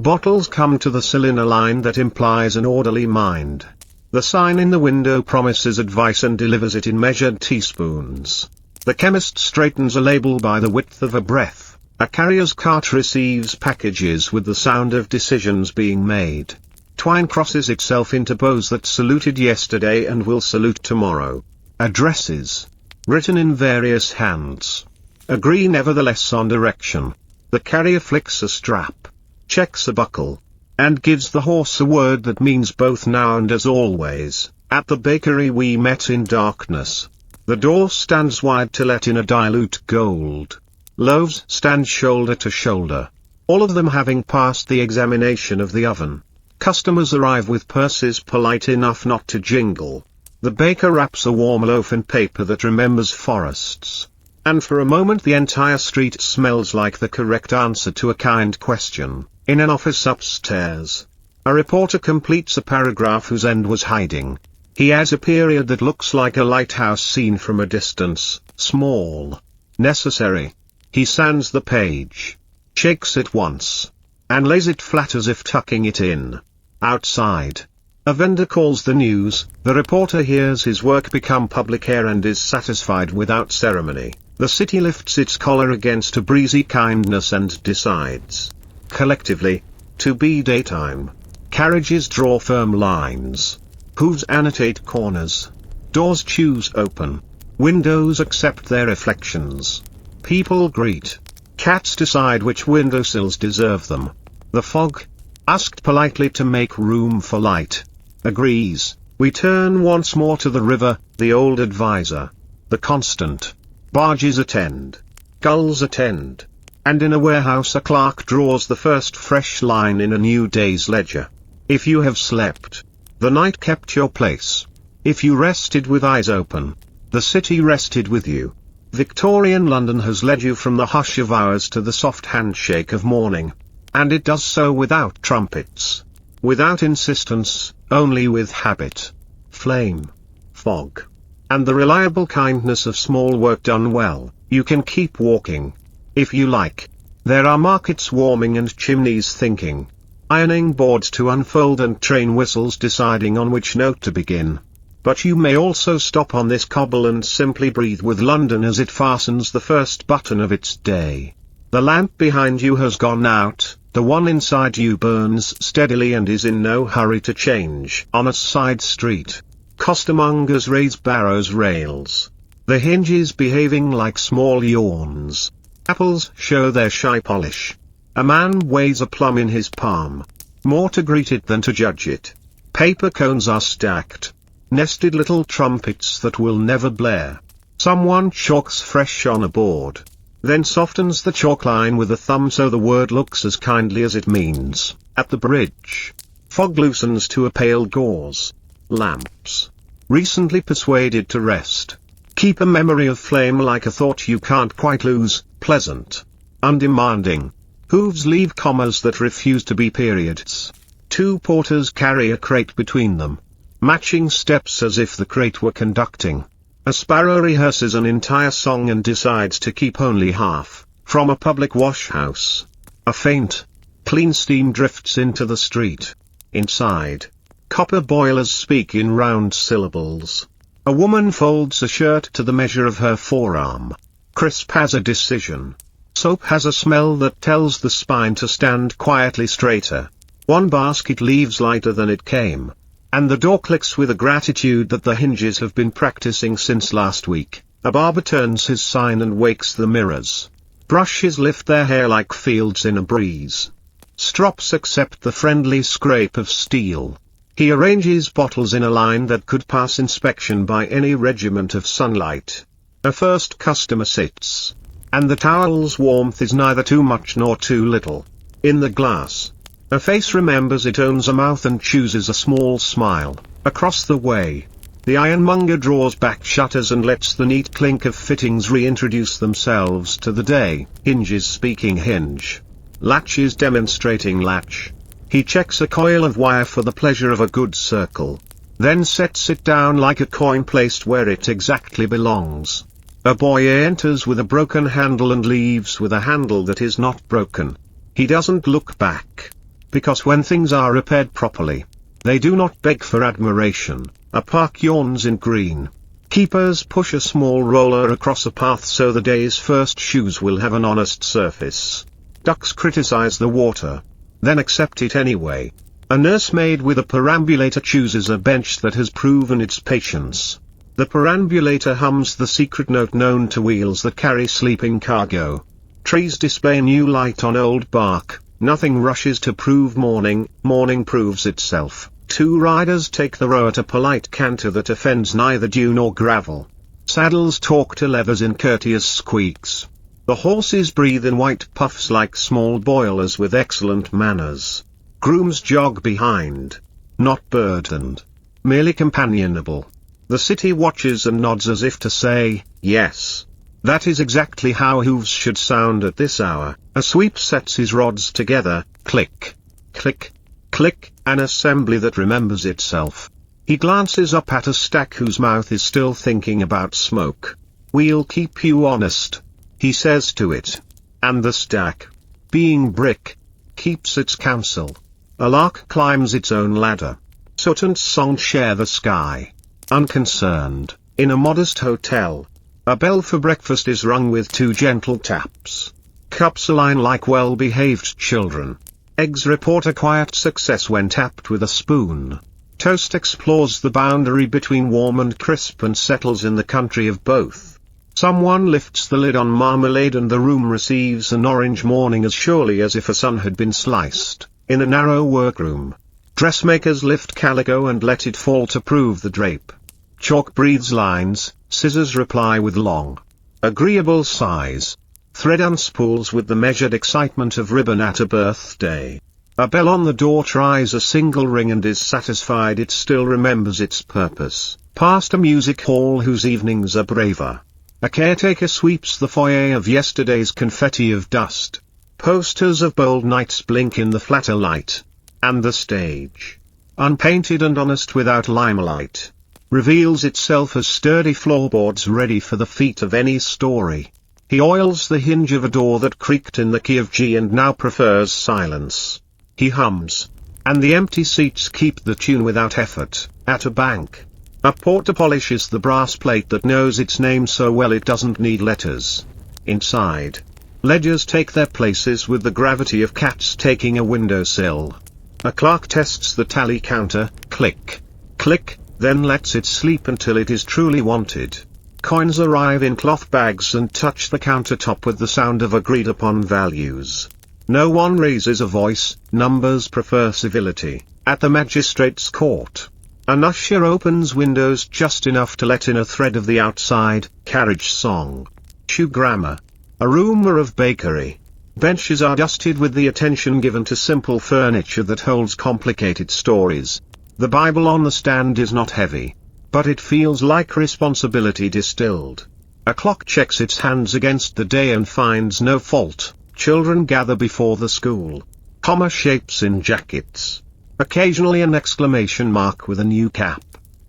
Bottles come to the cylinder line that implies an orderly mind. The sign in the window promises advice and delivers it in measured teaspoons. The chemist straightens a label by the width of a breath. A carrier's cart receives packages with the sound of decisions being made. Twine crosses itself into bows that saluted yesterday and will salute tomorrow. Addresses, written in various hands, agree nevertheless on direction. The carrier flicks a strap, checks a buckle, and gives the horse a word that means both now and as always. At the bakery we met in darkness. The door stands wide to let in a dilute gold. Loaves stand shoulder to shoulder, all of them having passed the examination of the oven. Customers arrive with purses polite enough not to jingle. The baker wraps a warm loaf in paper that remembers forests. And for a moment the entire street smells like the correct answer to a kind question. In an office upstairs, A reporter completes a paragraph whose end was hiding. He has a period that looks like a lighthouse seen from a distance, small. Necessary. He sands the page. Shakes it once. And lays it flat as if tucking it in. Outside. A vendor calls the news, the reporter hears his work become public air and is satisfied without ceremony. The city lifts its collar against a breezy kindness and decides, collectively, to be daytime. Carriages draw firm lines. Hooves annotate corners. Doors choose open. Windows accept their reflections. People greet. Cats decide which windowsills deserve them. The fog, asked politely to make room for light, agrees. We turn once more to the river, the old advisor. The constant. Barges attend. Gulls attend. And in a warehouse a clerk draws the first fresh line in a new day's ledger. If you have slept, the night kept your place. If you rested with eyes open, the city rested with you. Victorian London has led you from the hush of hours to the soft handshake of morning. And it does so without trumpets. Without insistence, only with habit. Flame. Fog. And the reliable kindness of small work done well. You can keep walking. If you like. There are markets warming and chimneys thinking. Ironing boards to unfold and train whistles deciding on which note to begin. But you may also stop on this cobble and simply breathe with London as it fastens the first button of its day. The lamp behind you has gone out, the one inside you burns steadily and is in no hurry to change. On a side street, costermongers raise barrows rails. The hinges behaving like small yawns. Apples show their shy polish. A man weighs a plum in his palm. More to greet it than to judge it. Paper cones are stacked. Nested little trumpets that will never blare. Someone chalks fresh on a board. Then softens the chalk line with a thumb so the word looks as kindly as it means. At the bridge, fog loosens to a pale gauze. Lamps. Recently persuaded to rest. Keep a memory of flame like a thought you can't quite lose, pleasant. Undemanding. Hooves leave commas that refuse to be periods. Two porters carry a crate between them. Matching steps as if the crate were conducting. A sparrow rehearses an entire song and decides to keep only half. From a public wash house. A faint, clean steam drifts into the street. Inside. Copper boilers speak in round syllables. A woman folds a shirt to the measure of her forearm. Crisp has a decision. Soap has a smell that tells the spine to stand quietly straighter. One basket leaves lighter than it came. And the door clicks with a gratitude that the hinges have been practicing since last week. A barber turns his sign and wakes the mirrors. Brushes lift their hair like fields in a breeze. Strops accept the friendly scrape of steel. He arranges bottles in a line that could pass inspection by any regiment of sunlight. A first customer sits. And the towel's warmth is neither too much nor too little. In the glass. A face remembers it owns a mouth and chooses a small smile. Across the way, the ironmonger draws back shutters and lets the neat clink of fittings reintroduce themselves to the day. Hinges speaking hinge. Latches demonstrating latch. He checks a coil of wire for the pleasure of a good circle. Then sets it down like a coin placed where it exactly belongs. A boy enters with a broken handle and leaves with a handle that is not broken. He doesn't look back. Because when things are repaired properly, they do not beg for admiration. A park yawns in green. Keepers push a small roller across a path so the day's first shoes will have an honest surface. Ducks criticize the water, then accept it anyway. A nursemaid with a perambulator chooses a bench that has proven its patience. The perambulator hums the secret note known to wheels that carry sleeping cargo. Trees display new light on old bark. Nothing rushes to prove morning, morning proves itself. Two riders take the row at a polite canter that offends neither dew nor gravel. Saddles talk to levers in courteous squeaks. The horses breathe in white puffs like small boilers with excellent manners. Grooms jog behind. Not burdened. Merely companionable. The city watches and nods as if to say, yes. That is exactly how hooves should sound at this hour. A sweep sets his rods together, click, click, Click, an assembly that remembers itself. He glances up at a stack whose mouth is still thinking about smoke. "We'll keep you honest," he says to it. And the stack, being brick, keeps its counsel. A lark climbs its own ladder. Soot and song share the sky. Unconcerned, in a modest hotel, a bell for breakfast is rung with 2 gentle taps. Cups align like well-behaved children. Eggs report a quiet success when tapped with a spoon. Toast explores the boundary between warm and crisp and settles in the country of both. Someone lifts the lid on marmalade and the room receives an orange morning as surely as if a sun had been sliced. In a narrow workroom, dressmakers lift calico and let it fall to prove the drape. Chalk breathes lines, scissors reply with long, agreeable sighs. Thread unspools with the measured excitement of ribbon at a birthday. A bell on the door tries a single ring and is satisfied it still remembers its purpose. Past a music hall whose evenings are braver. A caretaker sweeps the foyer of yesterday's confetti of dust. Posters of bold nights blink in the flatter light. And the stage, unpainted and honest without limelight, reveals itself as sturdy floorboards ready for the feet of any story. He oils the hinge of a door that creaked in the key of G and now prefers silence. He hums, and the empty seats keep the tune without effort. At a bank, a porter polishes the brass plate that knows its name so well it doesn't need letters. Inside, ledgers take their places with the gravity of cats taking a windowsill. A clerk tests the tally counter, click, click, then lets it sleep until it is truly wanted. Coins arrive in cloth bags and touch the countertop with the sound of agreed-upon values. No one raises a voice, numbers prefer civility. At the magistrate's court, an usher opens windows just enough to let in a thread of the outside, carriage song. Shoe grammar. A rumour of bakery. Benches are dusted with the attention given to simple furniture that holds complicated stories. The Bible on the stand is not heavy, but it feels like responsibility distilled. A clock checks its hands against the day and finds no fault. Children gather before the school. Comma shapes in jackets. Occasionally an exclamation mark with a new cap.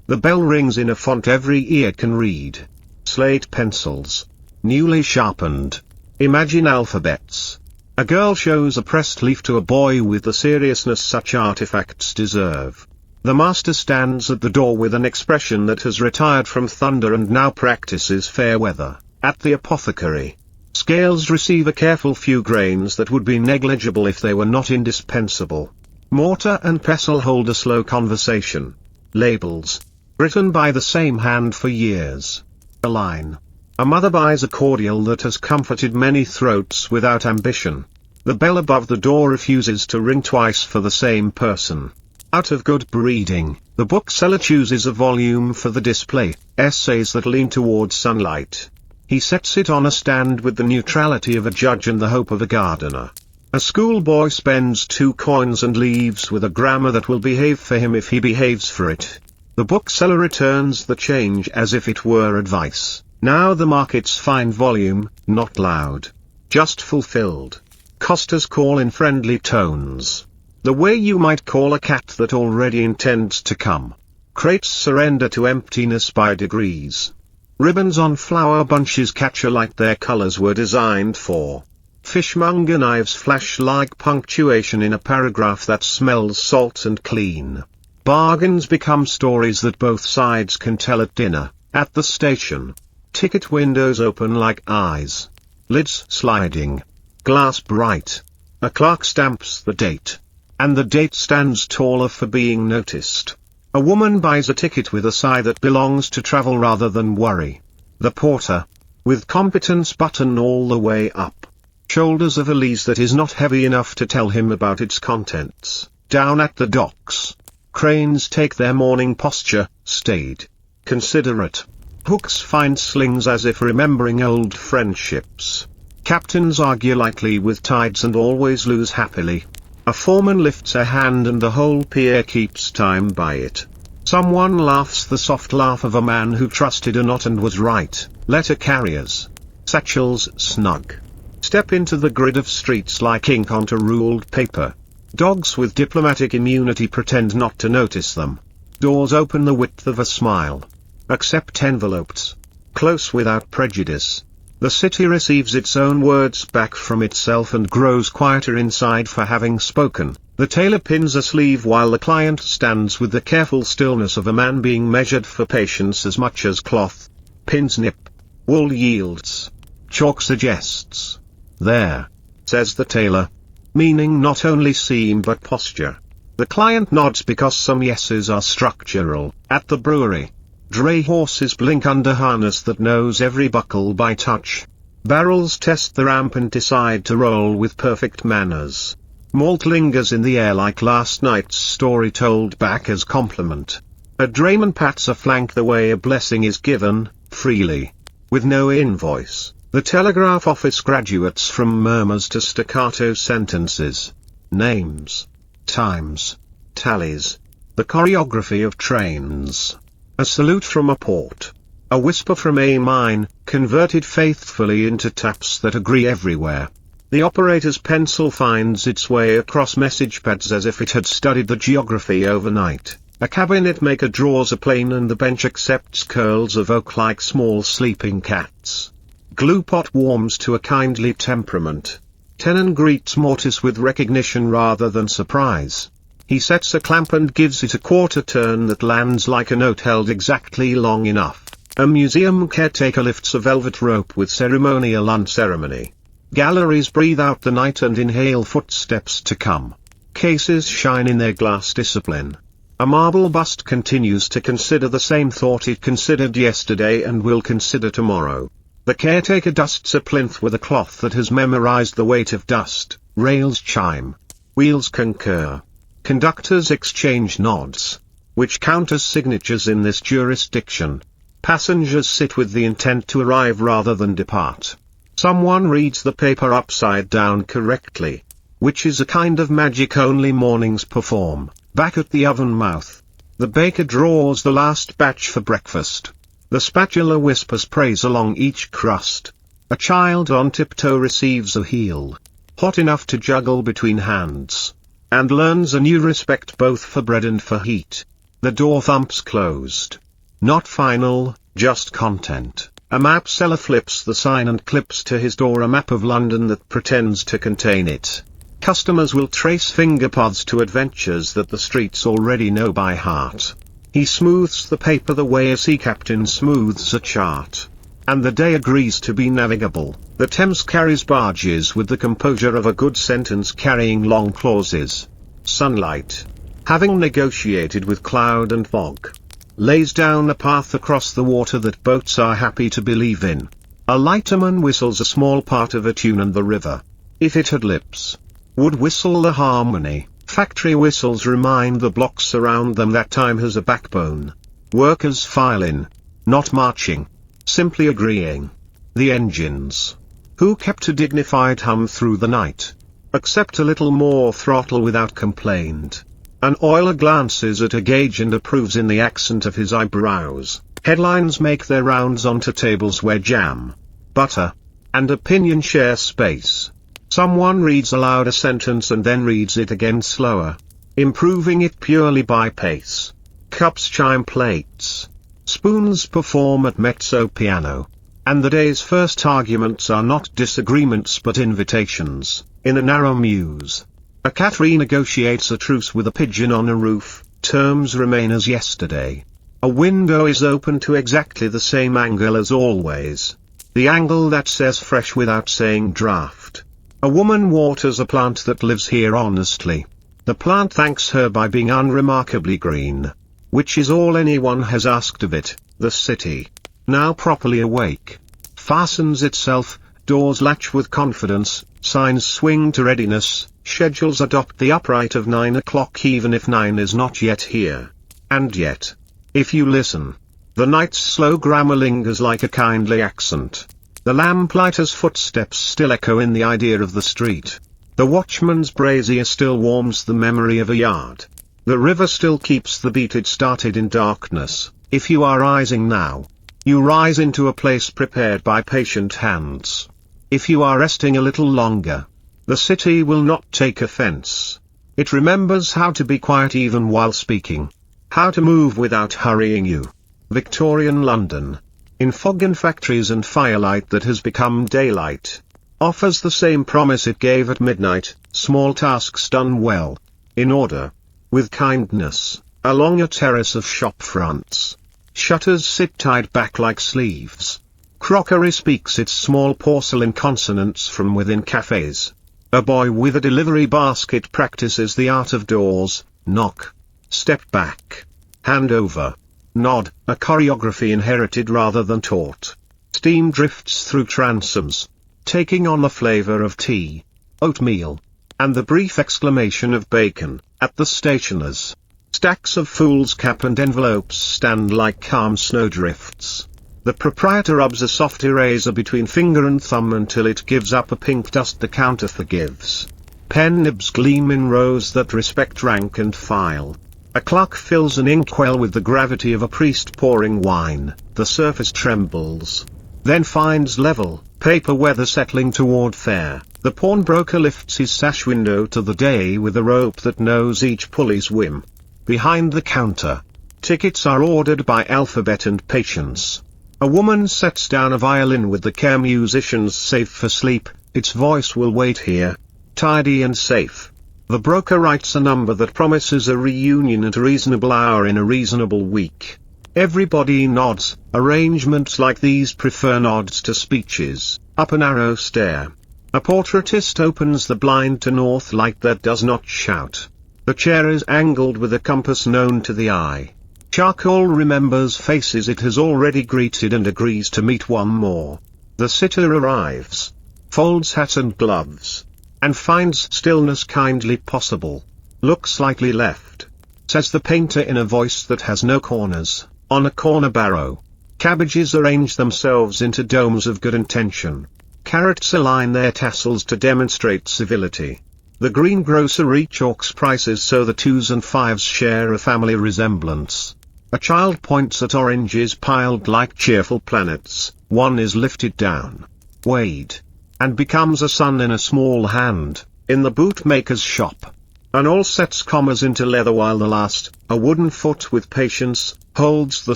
The bell rings in a font every ear can read. Slate pencils. Newly sharpened. Imagine alphabets. A girl shows a pressed leaf to a boy with the seriousness such artifacts deserve. The master stands at the door with an expression that has retired from thunder and now practices fair weather. At the apothecary, scales receive a careful few grains that would be negligible if they were not indispensable. Mortar and pestle hold a slow conversation. Labels, written by the same hand for years. A line. A mother buys a cordial that has comforted many throats without ambition. The bell above the door refuses to ring twice for the same person. Out of good breeding, the bookseller chooses a volume for the display, essays that lean towards sunlight. He sets it on a stand with the neutrality of a judge and the hope of a gardener. A schoolboy spends 2 coins and leaves with a grammar that will behave for him if he behaves for it. The bookseller returns the change as if it were advice. Now the market's fine volume, not loud, just fulfilled. Costers call in friendly tones. The way you might call a cat that already intends to come. Crates surrender to emptiness by degrees. Ribbons on flower bunches catch a light their colors were designed for. Fishmonger knives flash like punctuation in a paragraph that smells salt and clean. Bargains become stories that both sides can tell at dinner. At the station, ticket windows open like eyes. Lids sliding. Glass bright. A clerk stamps the date. And the date stands taller for being noticed. A woman buys a ticket with a sigh that belongs to travel rather than worry. The porter, with competence button all the way up, shoulders a valise that is not heavy enough to tell him about its contents. Down at the docks, cranes take their morning posture, staid, considerate. Hooks find slings as if remembering old friendships. Captains argue lightly with tides and always lose happily. A foreman lifts a hand and the whole pier keeps time by it. Someone laughs the soft laugh of a man who trusted a knot and was right. Letter carriers. Satchels snug. Step into the grid of streets like ink onto ruled paper. Dogs with diplomatic immunity pretend not to notice them. Doors open the width of a smile. Accept envelopes. Close without prejudice. The city receives its own words back from itself and grows quieter inside for having spoken. The tailor pins a sleeve while the client stands with the careful stillness of a man being measured for patience as much as cloth. Pins nip. Wool yields. Chalk suggests. There, says the tailor. Meaning not only seam but posture. The client nods because some yeses are structural. At the brewery, dray horses blink under harness that knows every buckle by touch. Barrels test the ramp and decide to roll with perfect manners. Malt lingers in the air like last night's story told back as compliment. A drayman pats a flank the way a blessing is given, freely. With no invoice, the telegraph office graduates from murmurs to staccato sentences. Names. Times. Tallies. The choreography of trains. A salute from a port. A whisper from a mine, converted faithfully into taps that agree everywhere. The operator's pencil finds its way across message pads as if it had studied the geography overnight. A cabinet maker draws a plane and the bench accepts curls of oak like small sleeping cats. Glue pot warms to a kindly temperament. Tenon greets Mortis with recognition rather than surprise. He sets a clamp and gives it a quarter turn that lands like a note held exactly long enough. A museum caretaker lifts a velvet rope with ceremonial unceremony. Galleries breathe out the night and inhale footsteps to come. Cases shine in their glass discipline. A marble bust continues to consider the same thought it considered yesterday and will consider tomorrow. The caretaker dusts a plinth with a cloth that has memorized the weight of dust. Rails chime. Wheels concur. Conductors exchange nods, which count as signatures in this jurisdiction. Passengers sit with the intent to arrive rather than depart. Someone reads the paper upside down correctly, which is a kind of magic only mornings perform. Back at the oven mouth, the baker draws the last batch for breakfast. The spatula whispers praise along each crust. A child on tiptoe receives a heel, hot enough to juggle between hands, and learns a new respect both for bread and for heat. The door thumps closed. Not final, just content. A map seller flips the sign and clips to his door a map of London that pretends to contain it. Customers will trace fingerpaths to adventures that the streets already know by heart. He smooths the paper the way a sea captain smooths a chart. And the day agrees to be navigable. The Thames carries barges with the composure of a good sentence carrying long clauses. Sunlight, having negotiated with cloud and fog, lays down a path across the water that boats are happy to believe in. A lighterman whistles a small part of a tune and the river, if it had lips, would whistle the harmony. Factory whistles remind the blocks around them that time has a backbone. Workers file in, not marching, simply agreeing. The engines, who kept a dignified hum through the night, accept a little more throttle without complaint. An oiler glances at a gauge and approves in the accent of his eyebrows. Headlines make their rounds onto tables where jam, butter, and opinion share space. Someone reads aloud a sentence and then reads it again slower, improving it purely by pace. Cups chime plates. Spoons perform at mezzo piano. And the day's first arguments are not disagreements but invitations. In a narrow muse, a cat renegotiates a truce with a pigeon on a roof. Terms remain as yesterday. A window is open to exactly the same angle as always. The angle that says fresh without saying draft. A woman waters a plant that lives here honestly. The plant thanks her by being unremarkably green, which is all anyone has asked of it. The city, now properly awake, fastens itself, doors latch with confidence, signs swing to readiness, schedules adopt the upright of 9 o'clock even if 9 is not yet here. And yet, if you listen, the night's slow grammar lingers like a kindly accent. The lamplighter's footsteps still echo in the idea of the street. The watchman's brazier still warms the memory of a yard. The river still keeps the beat it started in darkness. If you are rising now, you rise into a place prepared by patient hands. If you are resting a little longer, the city will not take offense. It remembers how to be quiet even while speaking. How to move without hurrying you. Victorian London. In fog and factories and firelight that has become daylight. Offers the same promise it gave at midnight, small tasks done well. In order. With kindness, along a terrace of shop fronts. Shutters sit tied back like sleeves. Crockery speaks its small porcelain consonants from within cafes. A boy with a delivery basket practices the art of doors, knock. Step back. Hand over. Nod, a choreography inherited rather than taught. Steam drifts through transoms. Taking on the flavor of tea. Oatmeal. And the brief exclamation of bacon, at the stationer's. Stacks of foolscap and envelopes stand like calm snowdrifts. The proprietor rubs a soft eraser between finger and thumb until it gives up a pink dust the counter forgives. Pen nibs gleam in rows that respect rank and file. A clerk fills an inkwell with the gravity of a priest pouring wine, the surface trembles. Then finds level, paper weather settling toward fair. The pawnbroker lifts his sash window to the day with a rope that knows each pulley's whim. Behind the counter, tickets are ordered by alphabet and patience. A woman sets down a violin with the care musicians safe for sleep, its voice will wait here. Tidy and safe. The broker writes a number that promises a reunion at a reasonable hour in a reasonable week. Everybody nods. Arrangements like these prefer nods to speeches. Up a narrow stair. A portraitist opens the blind to north light that does not shout. The chair is angled with a compass known to the eye. Charcoal remembers faces it has already greeted and agrees to meet one more. The sitter arrives. Folds hat and gloves. And finds stillness kindly possible. Looks slightly left. Says the painter in a voice that has no corners. On a corner barrow. Cabbages arrange themselves into domes of good intention. Carrots align their tassels to demonstrate civility. The greengrocer rechalks prices so the 2s and 5s share a family resemblance. A child points at oranges piled like cheerful planets. One is lifted down. Weighed. And becomes a sun in a small hand, in the bootmaker's shop. An all sets commas into leather while the last, a wooden foot with patience, holds the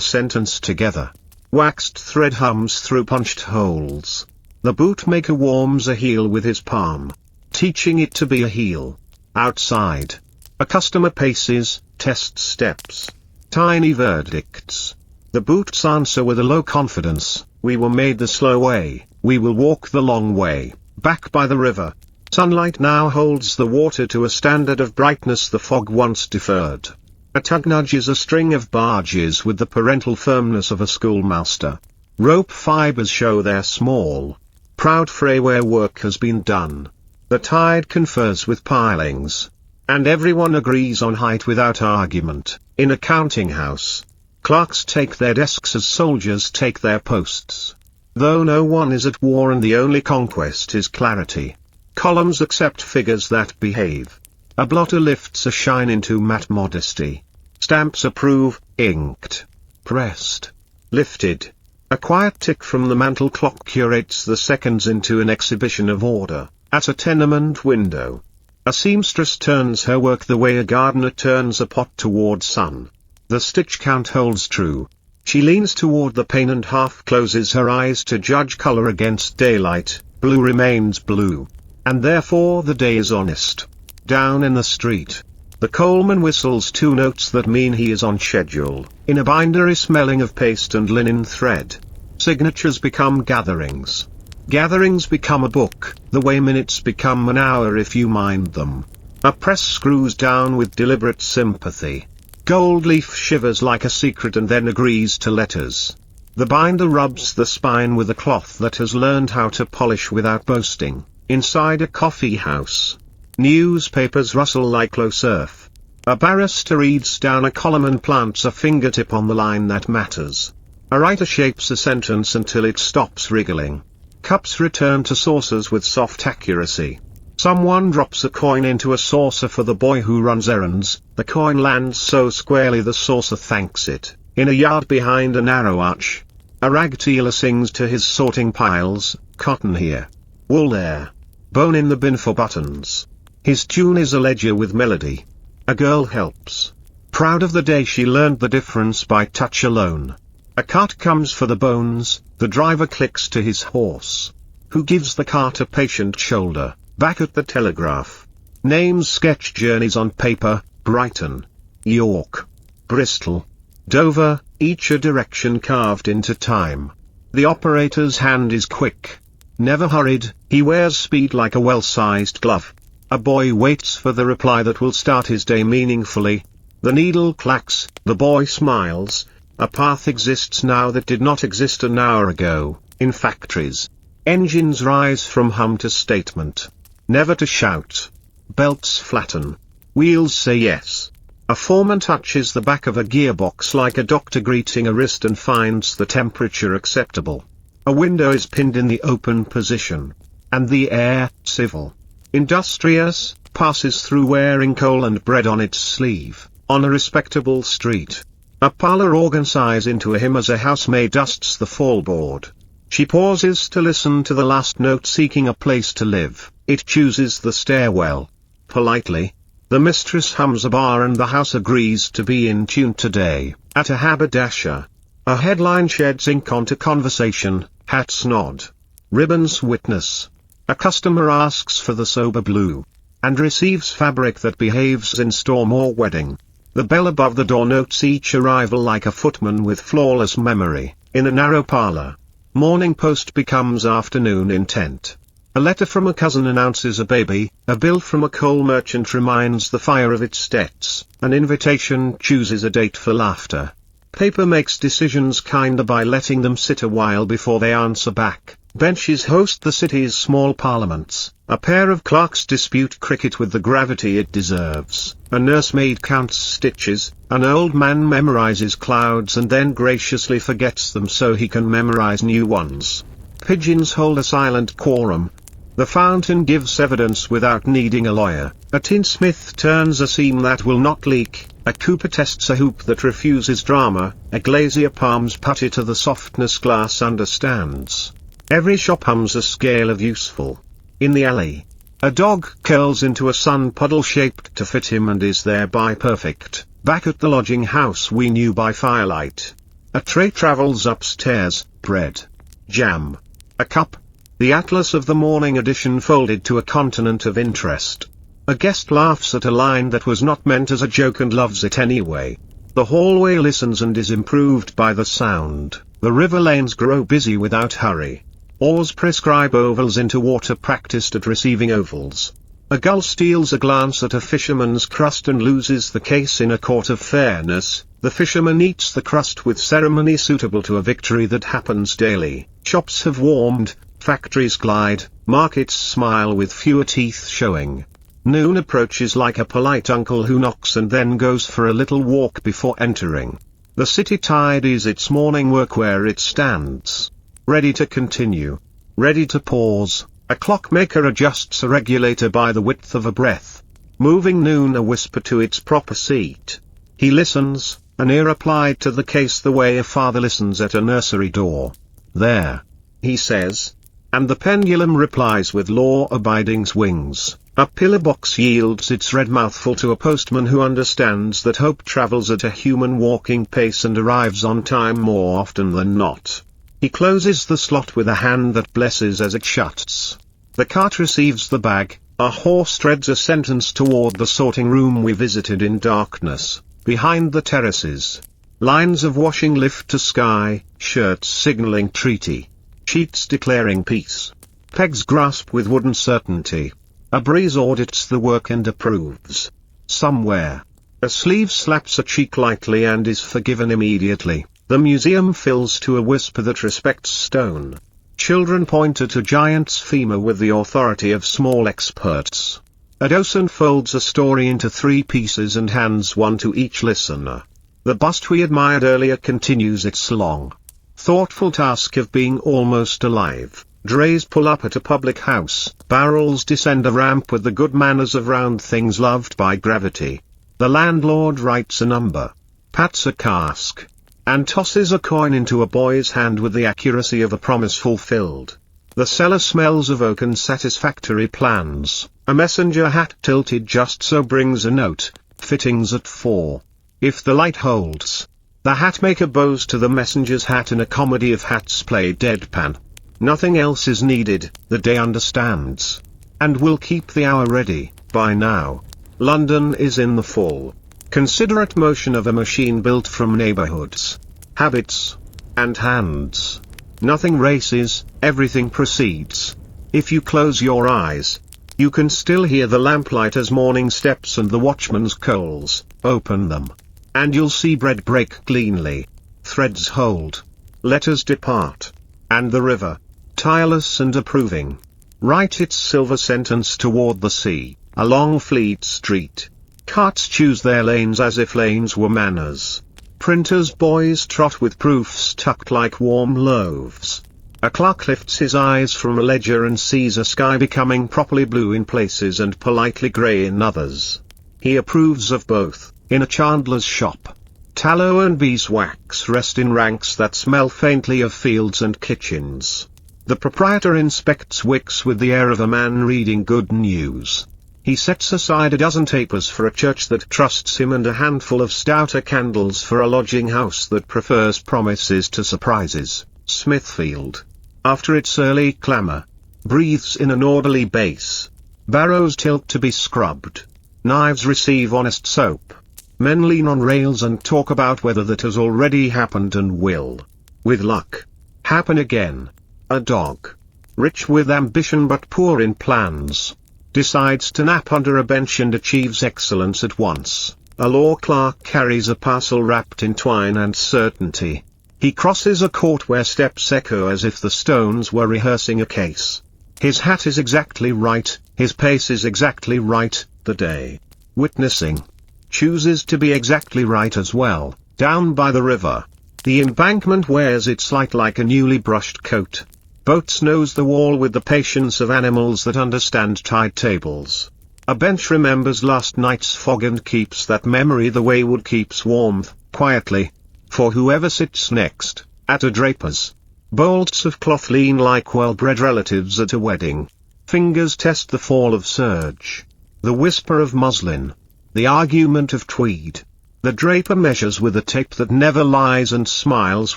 sentence together. Waxed thread hums through punched holes. The bootmaker warms a heel with his palm, teaching it to be a heel. Outside. A customer paces, tests steps. Tiny verdicts. The boots answer with a low confidence, we were made the slow way, we will walk the long way, back by the river. Sunlight now holds the water to a standard of brightness the fog once deferred. A tug nudges a string of barges with the parental firmness of a schoolmaster. Rope fibers show their small, proud fray where work has been done. The tide confers with pilings. And everyone agrees on height without argument. In a counting house, clerks take their desks as soldiers take their posts. Though no one is at war and the only conquest is clarity. Columns accept figures that behave. A blotter lifts a shine into matte modesty. Stamps approve, inked, pressed, lifted. A quiet tick from the mantel clock curates the seconds into an exhibition of order, at a tenement window. A seamstress turns her work the way a gardener turns a pot toward sun. The stitch count holds true. She leans toward the pane and half closes her eyes to judge color against daylight. Blue remains blue. And therefore the day is honest. Down in the street, the coalman whistles 2 notes that mean he is on schedule. In a bindery smelling of paste and linen thread. Signatures become gatherings. Gatherings become a book, the way minutes become an hour if you mind them. A press screws down with deliberate sympathy. Gold leaf shivers like a secret and then agrees to letters. The binder rubs the spine with a cloth that has learned how to polish without boasting. Inside a coffee house, newspapers rustle like low surf. A barrister reads down a column and plants a fingertip on the line that matters. A writer shapes a sentence until it stops wriggling. Cups return to saucers with soft accuracy. Someone drops a coin into a saucer for the boy who runs errands. The coin lands so squarely the saucer thanks it. In a yard behind a narrow arch, a rag-dealer sings to his sorting piles, cotton here, wool there, bone in the bin for buttons. His tune is a ledger with melody. A girl helps. Proud of the day she learned the difference by touch alone. A cart comes for the bones, the driver clicks to his horse. Who gives the cart a patient shoulder, back at the telegraph. Names sketch journeys on paper, Brighton, York, Bristol, Dover, each a direction carved into time. The operator's hand is quick. Never hurried, he wears speed like a well-sized glove. A boy waits for the reply that will start his day meaningfully. The needle clacks, the boy smiles. A path exists now that did not exist an hour ago. In factories, engines rise from hum to statement. Never to shout. Belts flatten. Wheels say yes. A foreman touches the back of a gearbox like a doctor greeting a wrist and finds the temperature acceptable. A window is pinned in the open position. And the air, civil, industrious, passes through wearing coal and bread on its sleeve, on a respectable street. A parlor organ sighs into a hymn as a housemaid dusts the fallboard. She pauses to listen to the last note seeking a place to live. It chooses the stairwell. Politely, the mistress hums a bar and the house agrees to be in tune today. At a haberdasher, a headline sheds ink onto conversation, hats nod. Ribbons witness. A customer asks for the sober blue. And receives fabric that behaves in storm or wedding. The bell above the door notes each arrival like a footman with flawless memory. In a narrow parlor, morning post becomes afternoon intent. A letter from a cousin announces a baby, a bill from a coal merchant reminds the fire of its debts, an invitation chooses a date for laughter. Paper makes decisions kinder by letting them sit a while before they answer back. Benches host the city's small parliaments. A pair of clerks dispute cricket with the gravity it deserves. A nursemaid counts stitches. An old man memorizes clouds and then graciously forgets them so he can memorize new ones. Pigeons hold a silent quorum. The fountain gives evidence without needing a lawyer. A tinsmith turns a seam that will not leak. A cooper tests a hoop that refuses drama. A glazier palms putty to the softness glass understands. Every shop hums a scale of useful. In the alley, a dog curls into a sun puddle shaped to fit him and is thereby perfect. Back at the lodging house we knew by firelight. A tray travels upstairs, bread, jam, a cup, the atlas of the morning edition folded to a continent of interest. A guest laughs at a line that was not meant as a joke and loves it anyway. The hallway listens and is improved by the sound. The river lanes grow busy without hurry. Oars prescribe ovals into water practiced at receiving ovals. A gull steals a glance at a fisherman's crust and loses the case in a court of fairness. The fisherman eats the crust with ceremony suitable to a victory that happens daily. Shops have warmed, factories glide, markets smile with fewer teeth showing. Noon approaches like a polite uncle who knocks and then goes for a little walk before entering. The city tidies its morning work where it stands. Ready to continue. Ready to pause. A clockmaker adjusts a regulator by the width of a breath. Moving noon a whisper to its proper seat. He listens, an ear applied to the case the way a father listens at a nursery door. There, he says. And the pendulum replies with law-abiding swings. A pillar box yields its red mouthful to a postman who understands that hope travels at a human walking pace and arrives on time more often than not. He closes the slot with a hand that blesses as it shuts. The cart receives the bag. A horse treads a sentence toward the sorting room we visited in darkness. Behind the terraces, lines of washing lift to sky, shirts signaling treaty, sheets declaring peace. Pegs grasp with wooden certainty. A breeze audits the work and approves. Somewhere, a sleeve slaps a cheek lightly and is forgiven immediately. The museum fills to a whisper that respects stone. Children point at a giant's femur with the authority of small experts. A docent folds a story into 3 pieces and hands one to each listener. The bust we admired earlier continues its long, thoughtful task of being almost alive. Drays pull up at a public house. Barrels descend a ramp with the good manners of round things loved by gravity. The landlord writes a number, pats a cask, and tosses a coin into a boy's hand with the accuracy of a promise fulfilled. The cellar smells of oak and satisfactory plans. A messenger hat tilted just so brings a note, fittings at 4. If the light holds, the hat maker bows to the messenger's hat in a comedy of hats played deadpan. Nothing else is needed, the day understands. And will keep the hour ready, by now. London is in the full, considerate motion of a machine built from neighborhoods, habits, and hands. Nothing races, everything proceeds. If you close your eyes, you can still hear the lamplighters' morning steps and the watchman's coals. Open them, and you'll see bread break cleanly, threads hold, letters depart, and the river, tireless and approving, write its silver sentence toward the sea, along Fleet Street. Carts choose their lanes as if lanes were manners. Printers' boys trot with proofs tucked like warm loaves. A clerk lifts his eyes from a ledger and sees a sky becoming properly blue in places and politely grey in others. He approves of both. In a chandler's shop, tallow and beeswax rest in ranks that smell faintly of fields and kitchens. The proprietor inspects wicks with the air of a man reading good news. He sets aside a dozen tapers for a church that trusts him and a handful of stouter candles for a lodging house that prefers promises to surprises. Smithfield, after its early clamour, breathes in an orderly bass. Barrows tilt to be scrubbed. Knives receive honest soap. Men lean on rails and talk about weather that has already happened and will, with luck, happen again. A dog, rich with ambition but poor in plans, decides to nap under a bench and achieves excellence at once. A law clerk carries a parcel wrapped in twine and certainty. He crosses a court where steps echo as if the stones were rehearsing a case. His hat is exactly right, his pace is exactly right, the day, witnessing, chooses to be exactly right as well. Down by the river, the embankment wears its light like a newly brushed coat. Boats nose the wall with the patience of animals that understand tide tables. A bench remembers last night's fog and keeps that memory the way wood keeps warmth, quietly, for whoever sits next, at a draper's. Bolts of cloth lean like well-bred relatives at a wedding. Fingers test the fall of serge, the whisper of muslin, the argument of tweed. The draper measures with a tape that never lies and smiles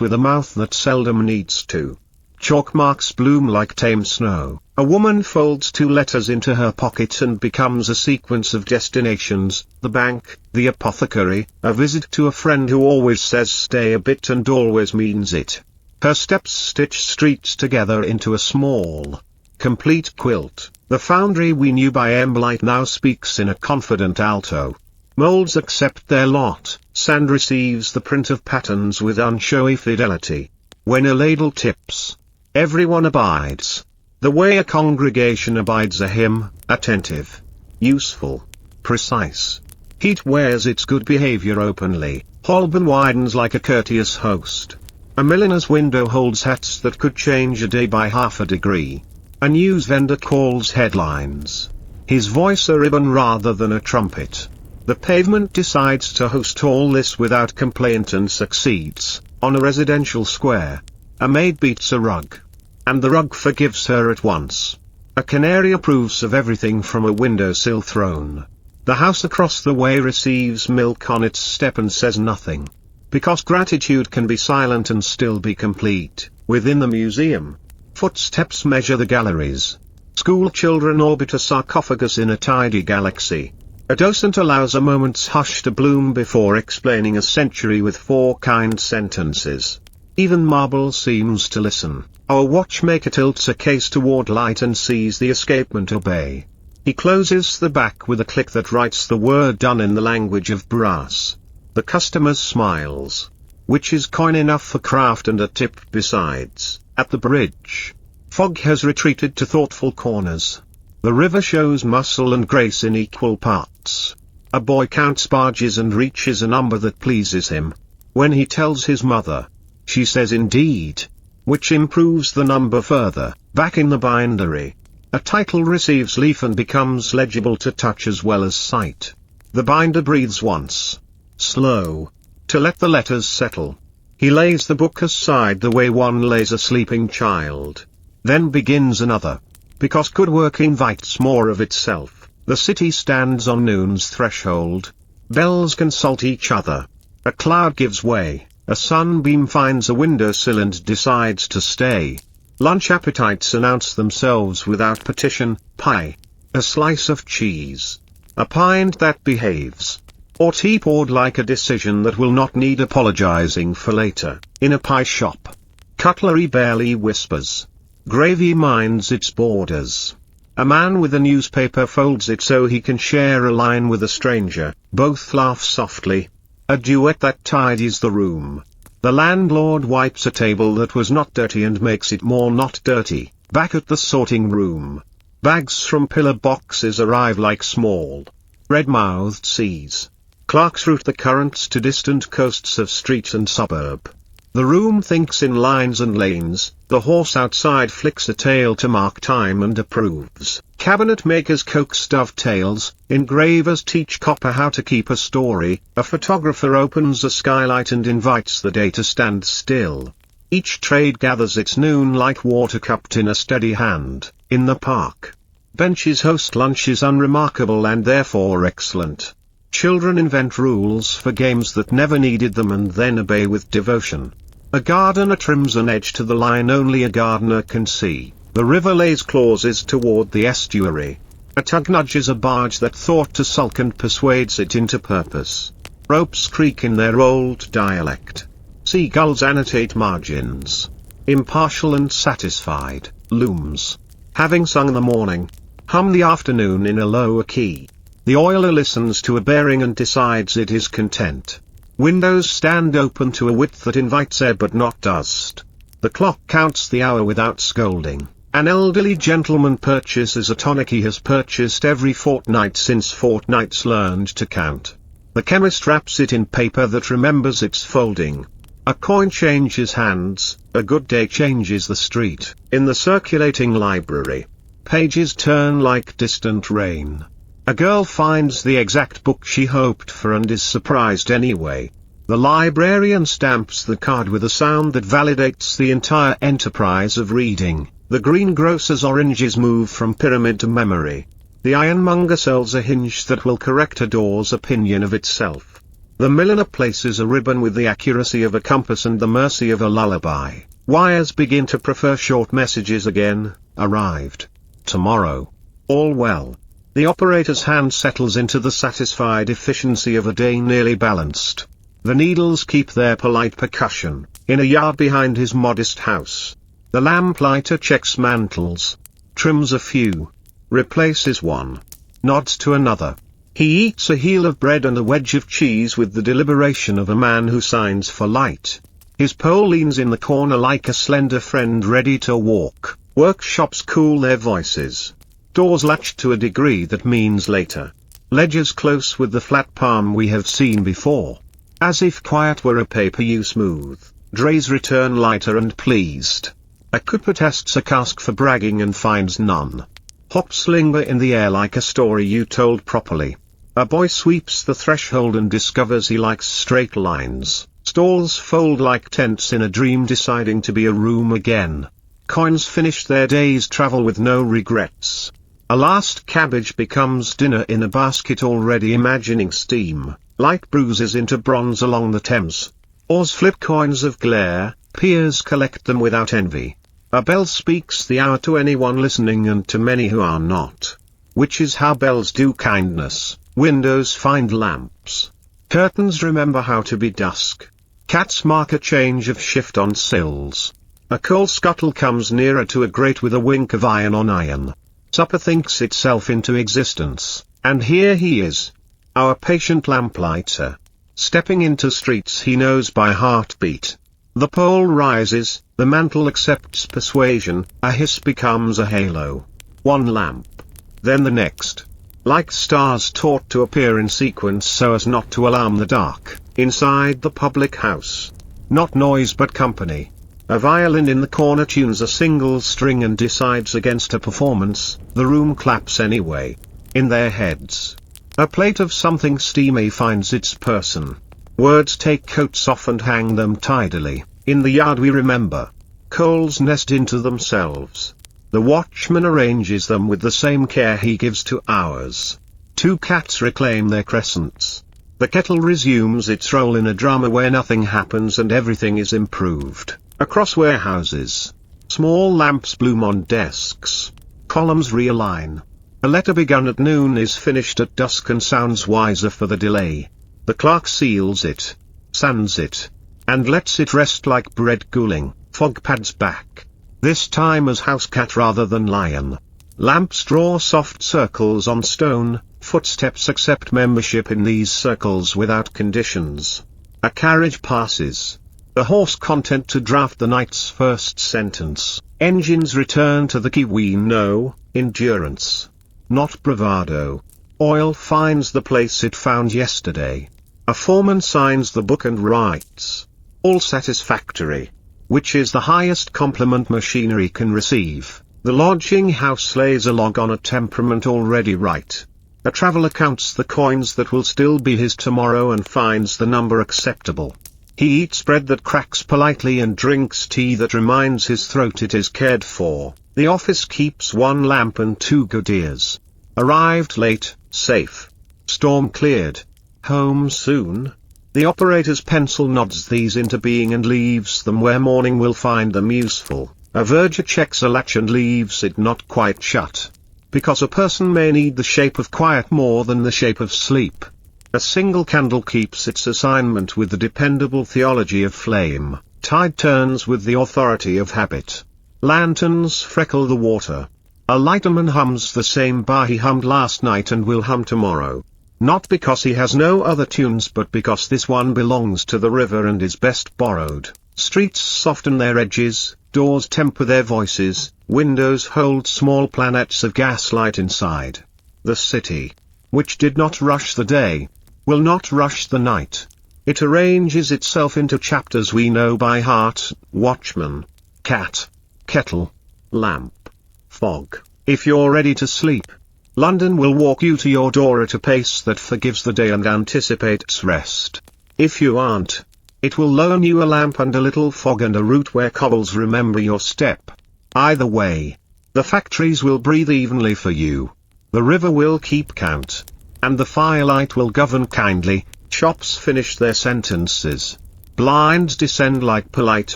with a mouth that seldom needs to. Chalk marks bloom like tame snow. A woman folds 2 letters into her pocket and becomes a sequence of destinations: the bank, the apothecary, a visit to a friend who always says stay a bit and always means it. Her steps stitch streets together into a small, complete quilt. The foundry we knew by lamplight now speaks in a confident alto. Molds accept their lot, sand receives the print of patterns with unshowy fidelity. When a ladle tips, everyone abides, the way a congregation abides a hymn, attentive, useful, precise. Heat wears its good behavior openly. Holborn widens like a courteous host. A milliner's window holds hats that could change a day by half a degree. A news vendor calls headlines. His voice a ribbon rather than a trumpet. The pavement decides to host all this without complaint and succeeds. On a residential square, a maid beats a rug, and the rug forgives her at once. A canary approves of everything from a windowsill throne. The house across the way receives milk on its step and says nothing. Because gratitude can be silent and still be complete. Within the museum, footsteps measure the galleries. School children orbit a sarcophagus in a tidy galaxy. A docent allows a moment's hush to bloom before explaining a century with 4 kind sentences. Even marble seems to listen. Our watchmaker tilts a case toward light and sees the escapement obey. He closes the back with a click that writes the word done in the language of brass. The customer smiles, which is coin enough for craft and a tip besides. At the bridge, fog has retreated to thoughtful corners. The river shows muscle and grace in equal parts. A boy counts barges and reaches a number that pleases him. When he tells his mother, she says indeed, which improves the number further. Back in the bindery, a title receives leaf and becomes legible to touch as well as sight. The binder breathes once, slow, to let the letters settle. He lays the book aside the way one lays a sleeping child. Then begins another. Because good work invites more of itself. The city stands on noon's threshold. Bells consult each other. A cloud gives way, a sunbeam finds a windowsill and decides to stay. Lunch appetites announce themselves without petition: pie, a slice of cheese, a pint that behaves, or tea poured like a decision that will not need apologizing for later. In a pie shop, cutlery barely whispers. Gravy minds its borders. A man with a newspaper folds it so he can share a line with a stranger. Both laugh softly. A duet that tidies the room. The landlord wipes a table that was not dirty and makes it more not dirty. Back at the sorting room, bags from pillar boxes arrive like small, red-mouthed seas. Clerks route the currents to distant coasts of street and suburb. The room thinks in lines and lanes. The horse outside flicks a tail to mark time and approves. Cabinet makers coax dovetails. Engravers teach copper how to keep a story. A photographer opens a skylight and invites the day to stand still. Each trade gathers its noon like water cupped in a steady hand. In the park, benches host lunches unremarkable and therefore excellent. Children invent rules for games that never needed them and then obey with devotion. A gardener trims an edge to the line only a gardener can see. The river lays clauses toward the estuary. A tug nudges a barge that thought to sulk and persuades it into purpose. Ropes creak in their old dialect. Seagulls annotate margins. Impartial and satisfied, looms, having sung the morning, hum the afternoon in a lower key. The oiler listens to a bearing and decides it is content. Windows stand open to a width that invites air but not dust. The clock counts the hour without scolding. An elderly gentleman purchases a tonic he has purchased every fortnight since fortnights learned to count. The chemist wraps it in paper that remembers its folding. A coin changes hands, a good day changes the street. In the circulating library, pages turn like distant rain. A girl finds the exact book she hoped for and is surprised anyway. The librarian stamps the card with a sound that validates the entire enterprise of reading. The greengrocer's oranges move from pyramid to memory. The ironmonger sells a hinge that will correct a door's opinion of itself. The milliner places a ribbon with the accuracy of a compass and the mercy of a lullaby. Wires begin to prefer short messages again. Arrived. Tomorrow. All well. The operator's hand settles into the satisfied efficiency of a day nearly balanced. The needles keep their polite percussion. In a yard behind his modest house, the lamplighter checks mantles, trims a few, replaces one, nods to another. He eats a heel of bread and a wedge of cheese with the deliberation of a man who signs for light. His pole leans in the corner like a slender friend ready to walk. Workshops cool their voices. Doors latch to a degree that means later. Ledgers close with the flat palm we have seen before. As if quiet were a paper you smooth. Drays return lighter and pleased. A cooper tests a cask for bragging and finds none. Hops linger in the air like a story you told properly. A boy sweeps the threshold and discovers he likes straight lines. Stalls fold like tents in a dream deciding to be a room again. Coins finish their day's travel with no regrets. A last cabbage becomes dinner in a basket already imagining steam. Light bruises into bronze along the Thames. Oars flip coins of glare, peers collect them without envy. A bell speaks the hour to anyone listening and to many who are not. Which is how bells do kindness. Windows find lamps. Curtains remember how to be dusk. Cats mark a change of shift on sills. A coal scuttle comes nearer to a grate with a wink of iron on iron. Supper thinks itself into existence, and here he is, our patient lamplighter. Stepping into streets he knows by heartbeat. The pole rises, the mantle accepts persuasion, a hiss becomes a halo. One lamp. Then the next. Like stars taught to appear in sequence so as not to alarm the dark. Inside the public house. Not noise but company. A violin in the corner tunes a single string and decides against a performance. The room claps anyway. In their heads. A plate of something steamy finds its person. Words take coats off and hang them tidily. In the yard we remember. Coals nest into themselves. The watchman arranges them with the same care he gives to ours. 2 cats reclaim their crescents. The kettle resumes its role in a drama where nothing happens and everything is improved. Across warehouses, small lamps bloom on desks. Columns realign. A letter begun at noon is finished at dusk and sounds wiser for the delay. The clerk seals it, sands it, and lets it rest like bread cooling. Fog pads back. This time as house cat rather than lion. Lamps draw soft circles on stone. Footsteps accept membership in these circles without conditions. A carriage passes. The horse content to draft the night's first sentence. Engines return to the key we know, endurance. Not bravado. Oil finds the place it found yesterday. A foreman signs the book and writes. All satisfactory. Which is the highest compliment machinery can receive. The lodging house lays a log on a temperament already right. A traveller counts the coins that will still be his tomorrow and finds the number acceptable. He eats bread that cracks politely and drinks tea that reminds his throat it is cared for. The office keeps 1 lamp and 2 good ears. Arrived late, safe. Storm cleared. Home soon. The operator's pencil nods these into being and leaves them where morning will find them useful. A verger checks a latch and leaves it not quite shut. Because a person may need the shape of quiet more than the shape of sleep. A single candle keeps its assignment with the dependable theology of flame. Tide turns with the authority of habit. Lanterns freckle the water. A lighterman hums the same bar he hummed last night and will hum tomorrow. Not because he has no other tunes but because this one belongs to the river and is best borrowed. Streets soften their edges, doors temper their voices, windows hold small planets of gaslight inside. The city, which did not rush the day, will not rush the night. It arranges itself into chapters we know by heart: watchman, cat, kettle, lamp, fog. If you're ready to sleep, London will walk you to your door at a pace that forgives the day and anticipates rest. If you aren't, it will loan you a lamp and a little fog and a route where cobbles remember your step. Either way, the factories will breathe evenly for you. The river will keep count. And the firelight will govern kindly. Shops finish their sentences. Blinds descend like polite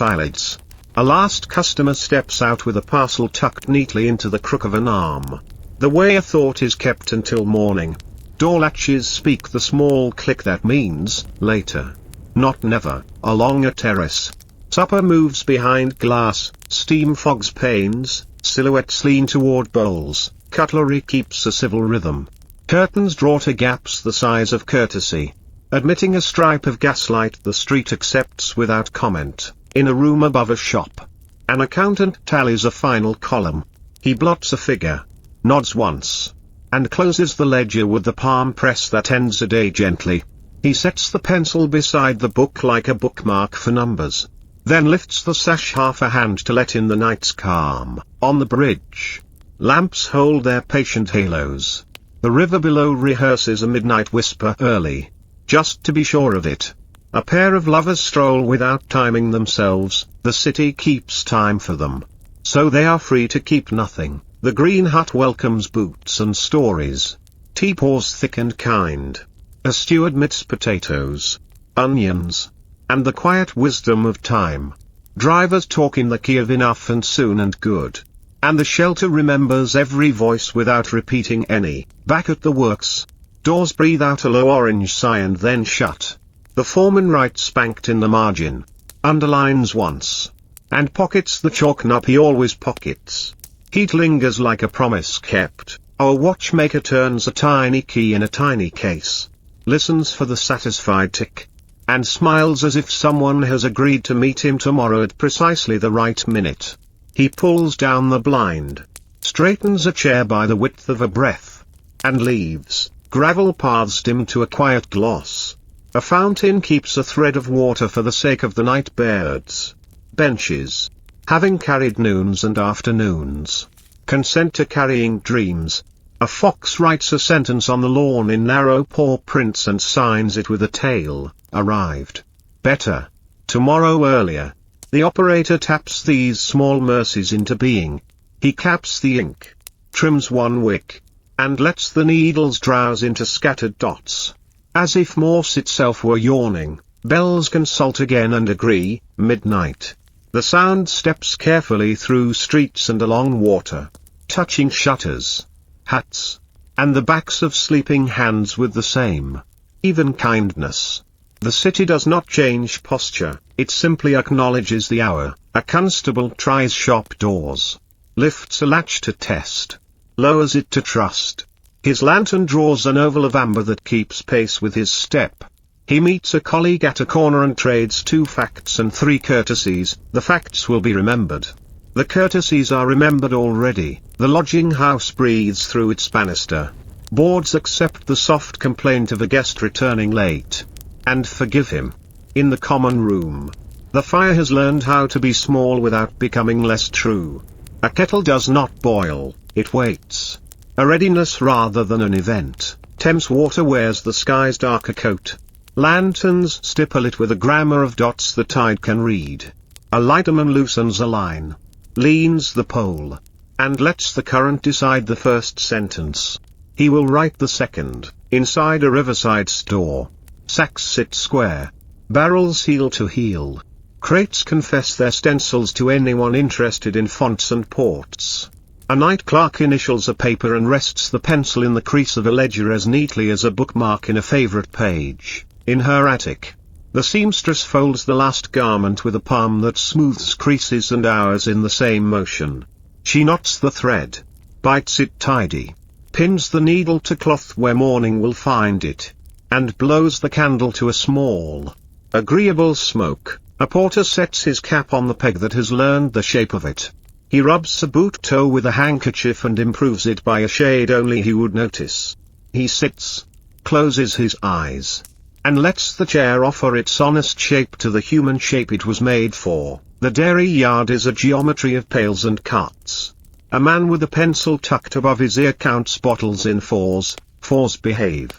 eyelids. A last customer steps out with a parcel tucked neatly into the crook of an arm. The way a thought is kept until morning. Door latches speak the small click that means, later. Not never. Along a terrace. Supper moves behind glass, steam fogs panes, silhouettes lean toward bowls, cutlery keeps a civil rhythm. Curtains draw to gaps the size of courtesy. Admitting a stripe of gaslight the street accepts without comment. In a room above a shop, an accountant tallies a final column. He blots a figure, nods once, and closes the ledger with the palm press that ends a day gently. He sets the pencil beside the book like a bookmark for numbers. Then lifts the sash half a hand to let in the night's calm. On the bridge, lamps hold their patient halos. The river below rehearses a midnight whisper early, just to be sure of it. A pair of lovers stroll without timing themselves, the city keeps time for them. So they are free to keep nothing. The green hut welcomes boots and stories. Tea pours thick and kind. A stew admits potatoes, onions, and the quiet wisdom of time. Drivers talk in the key of enough and soon and good. And the shelter remembers every voice without repeating any. Back at the works, doors breathe out a low orange sigh and then shut. The foreman writes spanked in the margin, underlines once, and pockets the chalk knob he always pockets. Heat lingers like a promise kept. Our watchmaker turns a tiny key in a tiny case, listens for the satisfied tick, and smiles as if someone has agreed to meet him tomorrow at precisely the right minute. He pulls down the blind, straightens a chair by the width of a breath, and leaves. Gravel paths dim to a quiet gloss. A fountain keeps a thread of water for the sake of the night birds. Benches, having carried noons and afternoons, consent to carrying dreams. A fox writes a sentence on the lawn in narrow paw prints and signs it with a tail. Arrived. Better. Tomorrow earlier. The operator taps these small mercies into being. He caps the ink, trims one wick, and lets the needles drowse into scattered dots. As if Morse itself were yawning, bells consult again and agree, midnight. The sound steps carefully through streets and along water, touching shutters, hats, and the backs of sleeping hands with the same even kindness. The city does not change posture, it simply acknowledges the hour. A constable tries shop doors, lifts a latch to test, lowers it to trust. His lantern draws an oval of amber that keeps pace with his step. He meets a colleague at a corner and trades 2 facts and 3 courtesies. The facts will be remembered. The courtesies are remembered already. The lodging house breathes through its banister. Boards accept the soft complaint of a guest returning late, and forgive him. In the common room, the fire has learned how to be small without becoming less true. A kettle does not boil, it waits. A readiness rather than an event. Thames water wears the sky's darker coat. Lanterns stipple it with a grammar of dots the tide can read. A lighterman loosens a line, leans the pole, and lets the current decide the first sentence. He will write the second. Inside a riverside store, sacks sit square, barrels heel to heel. Crates confess their stencils to anyone interested in fonts and ports. A night clerk initials a paper and rests the pencil in the crease of a ledger as neatly as a bookmark in a favorite page. In her attic, the seamstress folds the last garment with a palm that smooths creases and hours in the same motion. She knots the thread, bites it tidy, pins the needle to cloth where morning will find it, and blows the candle to a small, agreeable smoke. A porter sets his cap on the peg that has learned the shape of it. He rubs a boot toe with a handkerchief and improves it by a shade only he would notice. He sits, closes his eyes, and lets the chair offer its honest shape to the human shape it was made for. The dairy yard is a geometry of pails and carts. A man with a pencil tucked above his ear counts bottles in fours. Fours behave.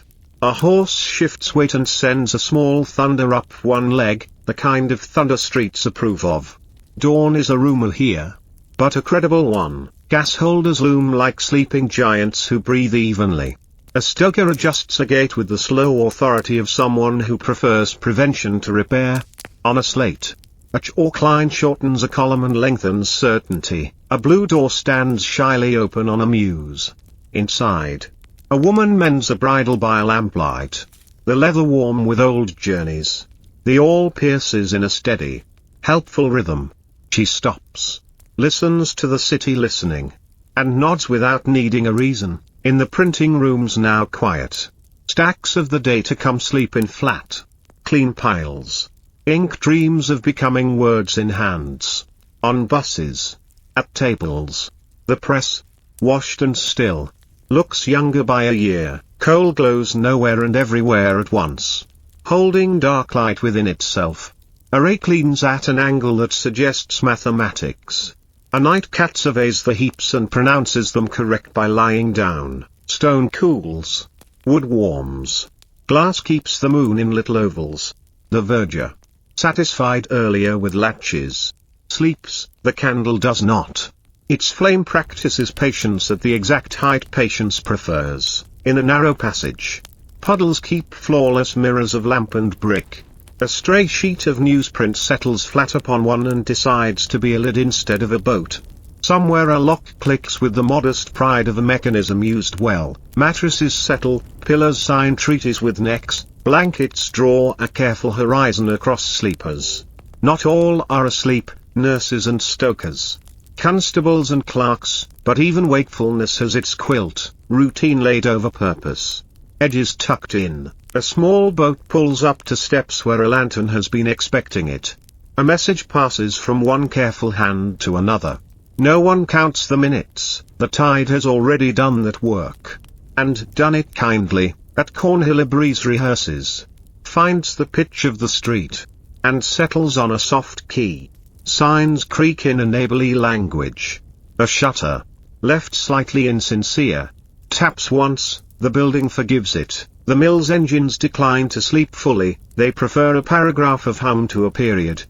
A horse shifts weight and sends a small thunder up one leg, the kind of thunder streets approve of. Dawn is a rumor here, but a credible one. Gas holders loom like sleeping giants who breathe evenly. A stoker adjusts a gate with the slow authority of someone who prefers prevention to repair. On a slate, a chalk line shortens a column and lengthens certainty. A blue door stands shyly open on a mews. Inside, a woman mends a bridle by a lamplight. The leather warm with old journeys. The awl pierces in a steady, helpful rhythm. She stops, listens to the city listening, and nods without needing a reason. In the printing rooms now quiet, stacks of the data come sleep in flat, clean piles. Ink dreams of becoming words in hands. On buses, at tables, the press, washed and still, looks younger by a year. Coal glows nowhere and everywhere at once, holding dark light within itself. A rake leans at an angle that suggests mathematics. A night cat surveys the heaps and pronounces them correct by lying down. Stone cools, wood warms, glass keeps the moon in little ovals. The verger, satisfied earlier with latches, sleeps. The candle does not. Its flame practices patience at the exact height patience prefers. In a narrow passage, puddles keep flawless mirrors of lamp and brick. A stray sheet of newsprint settles flat upon one and decides to be a lid instead of a boat. Somewhere a lock clicks with the modest pride of a mechanism used well. Mattresses settle, pillows sign treaties with necks, blankets draw a careful horizon across sleepers. Not all are asleep, nurses and stokers, constables and clerks, but even wakefulness has its quilt, routine laid over purpose. Edges tucked in. A small boat pulls up to steps where a lantern has been expecting it. A message passes from one careful hand to another. No one counts the minutes. The tide has already done that work, and done it kindly. At Cornhill a breeze rehearses, finds the pitch of the street, and settles on a soft key. Signs creak in a neighborly language. A shutter, left slightly insincere, taps once. The building forgives it. The mill's engines decline to sleep fully, they prefer a paragraph of hum to a period.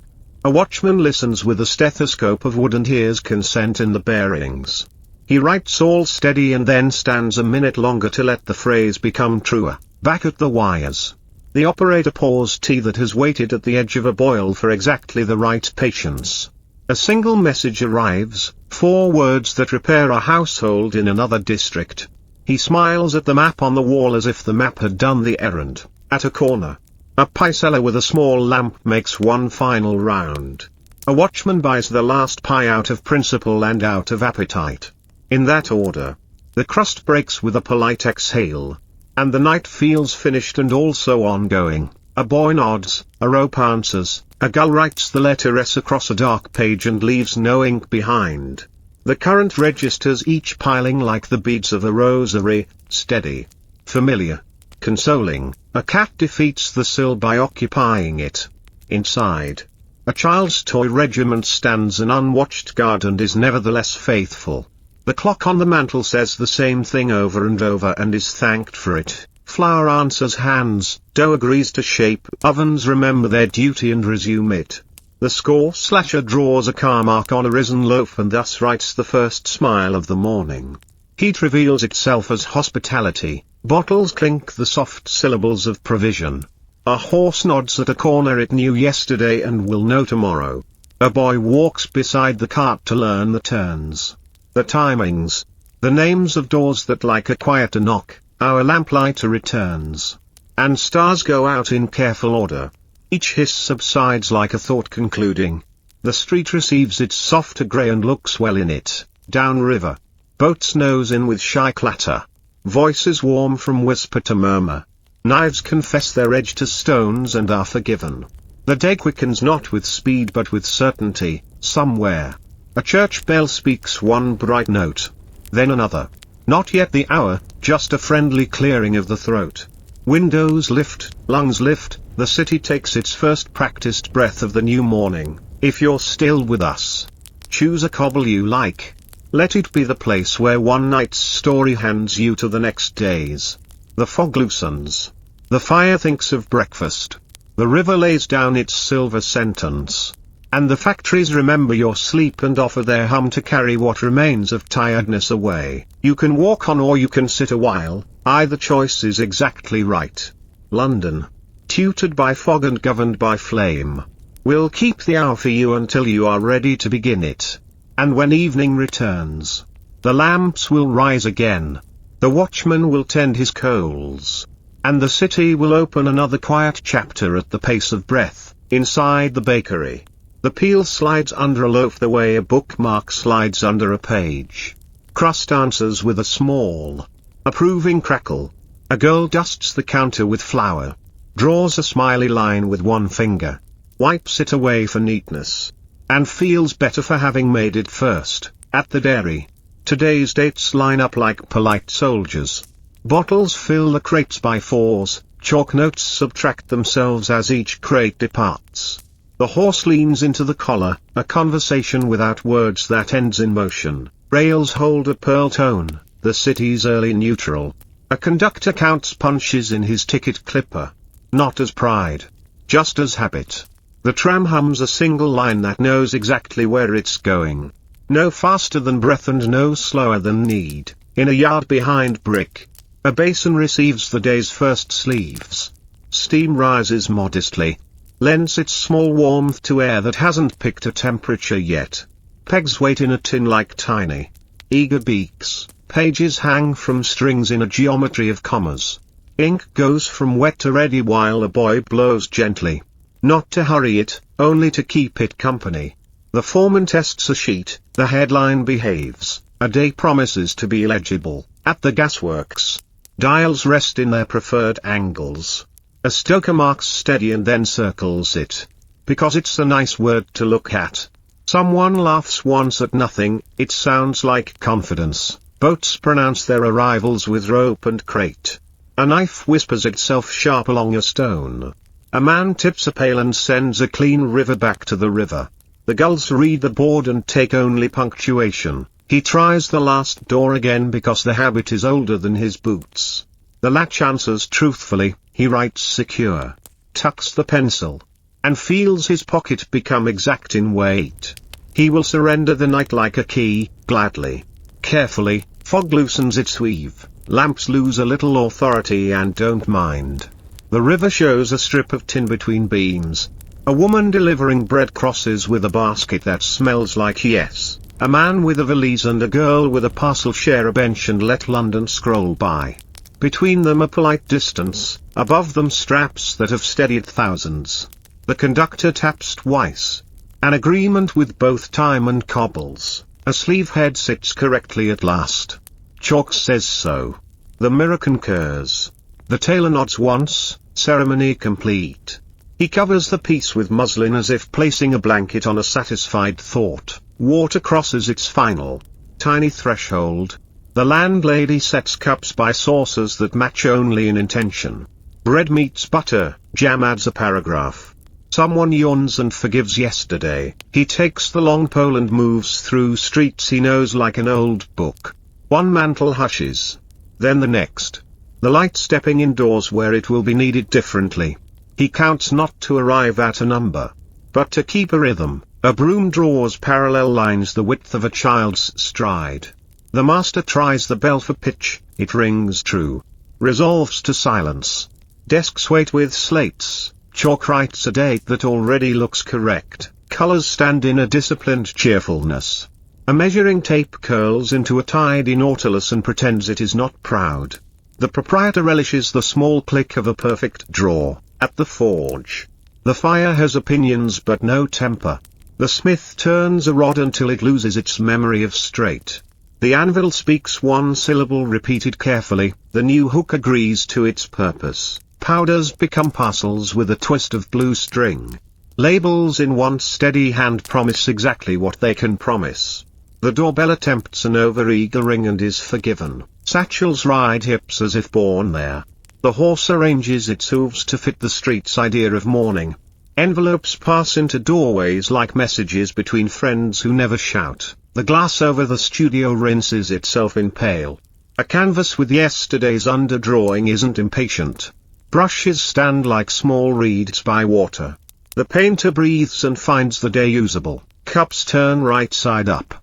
A watchman listens with a stethoscope of wood and hears consent in the bearings. He writes all steady and then stands a minute longer to let the phrase become truer. Back at the wires. The operator pours tea that has waited at the edge of a boil for exactly the right patience. A single message arrives, 4 words that repair a household in another district. He smiles at the map on the wall as if the map had done the errand. At a corner, a pie seller with a small lamp makes one final round. A watchman buys the last pie out of principle and out of appetite. In that order. The crust breaks with a polite exhale. And the night feels finished and also ongoing. A boy nods, a rope answers, a gull writes the letter S across a dark page and leaves no ink behind. The current registers each piling like the beads of a rosary, steady, familiar, consoling. A cat defeats the sill by occupying it. Inside, a child's toy regiment stands an unwatched guard and is nevertheless faithful. The clock on the mantel says the same thing over and over and is thanked for it. Flour answers hands, dough agrees to shape, ovens remember their duty and resume it. The score slasher draws a car mark on a risen loaf and thus writes the first smile of the morning. Heat reveals itself as hospitality, bottles clink the soft syllables of provision. A horse nods at a corner it knew yesterday and will know tomorrow. A boy walks beside the cart to learn the turns. The timings, the names of doors that like a quieter knock, our lamplighter returns. And stars go out in careful order. Each hiss subsides like a thought concluding. The street receives its softer grey and looks well in it. Down river. Boats nose in with shy clatter. Voices warm from whisper to murmur. Knives confess their edge to stones and are forgiven. The day quickens not with speed but with certainty, somewhere. A church bell speaks one bright note. Then another. Not yet the hour, just a friendly clearing of the throat. Windows lift, lungs lift, the city takes its first practiced breath of the new morning. If you're still with us, choose a cobble you like. Let it be the place where one night's story hands you to the next day's. The fog loosens. The fire thinks of breakfast. The river lays down its silver sentence. And the factories remember your sleep and offer their hum to carry what remains of tiredness away. You can walk on or you can sit a while, either choice is exactly right. London, tutored by fog and governed by flame, will keep the hour for you until you are ready to begin it. And when evening returns, the lamps will rise again. The watchman will tend his coals. And the city will open another quiet chapter at the pace of breath, inside the bakery. The peel slides under a loaf the way a bookmark slides under a page. Crust answers with a small, approving crackle. A girl dusts the counter with flour. Draws a smiley line with one finger. Wipes it away for neatness. And feels better for having made it first. At the dairy, today's dates line up like polite soldiers. Bottles fill the crates by 4s, chalk notes subtract themselves as each crate departs. The horse leans into the collar, a conversation without words that ends in motion. Rails hold a pearl tone, the city's early neutral. A conductor counts punches in his ticket clipper. Not as pride, just as habit. The tram hums a single line that knows exactly where it's going. No faster than breath and no slower than need. In a yard behind brick, a basin receives the day's first sleeves. Steam rises modestly. Lends its small warmth to air that hasn't picked a temperature yet. Pegs wait in a tin like tiny, eager beaks. Pages hang from strings in a geometry of commas. Ink goes from wet to ready while a boy blows gently. Not to hurry it, only to keep it company. The foreman tests a sheet, the headline behaves, a day promises to be legible. At the gasworks, dials rest in their preferred angles. A stoker marks steady and then circles it. Because it's a nice word to look at. Someone laughs once at nothing, it sounds like confidence. Boats pronounce their arrivals with rope and crate. A knife whispers itself sharp along a stone. A man tips a pail and sends a clean river back to the river. The gulls read the board and take only punctuation. He tries the last door again because the habit is older than his boots. The latch answers truthfully, he writes secure. Tucks the pencil. and feels his pocket become exact in weight. He will surrender the night like a key, gladly. Carefully, fog loosens its weave, lamps lose a little authority and don't mind. The river shows a strip of tin between beams. A woman delivering bread crosses with a basket that smells like yes. A man with a valise and a girl with a parcel share a bench and let London scroll by. Between them a polite distance, above them straps that have steadied thousands. The conductor taps twice. An agreement with both time and cobbles. A sleeve head sits correctly at last. Chalk says so. The mirror concurs. The tailor nods once, ceremony complete. He covers the piece with muslin as if placing a blanket on a satisfied thought. Water crosses its final, tiny threshold. The landlady sets cups by saucers that match only in intention. Bread meets butter, jam adds a paragraph. Someone yawns and forgives yesterday. He takes the long pole and moves through streets he knows like an old book. One mantle hushes. Then the next. The light stepping indoors where it will be needed differently. He counts not to arrive at a number, but to keep a rhythm. A broom draws parallel lines the width of a child's stride. The master tries the bell for pitch, it rings true. Resolves to silence. Desks wait with slates. Chalk writes a date that already looks correct. Colors stand in a disciplined cheerfulness. A measuring tape curls into a tidy nautilus and pretends it is not proud. The proprietor relishes the small click of a perfect draw. At the forge, the fire has opinions but no temper. The smith turns a rod until it loses its memory of straight. The anvil speaks one syllable repeated carefully. The new hook agrees to its purpose. Powders become parcels with a twist of blue string. Labels in one steady hand promise exactly what they can promise. The doorbell attempts an over-eager ring and is forgiven. Satchels ride hips as if born there. The horse arranges its hooves to fit the street's idea of mourning. Envelopes pass into doorways like messages between friends who never shout. The glass over the studio rinses itself in pale. A canvas with yesterday's underdrawing isn't impatient. Brushes stand like small reeds by water. The painter breathes and finds the day usable. Cups turn right side up.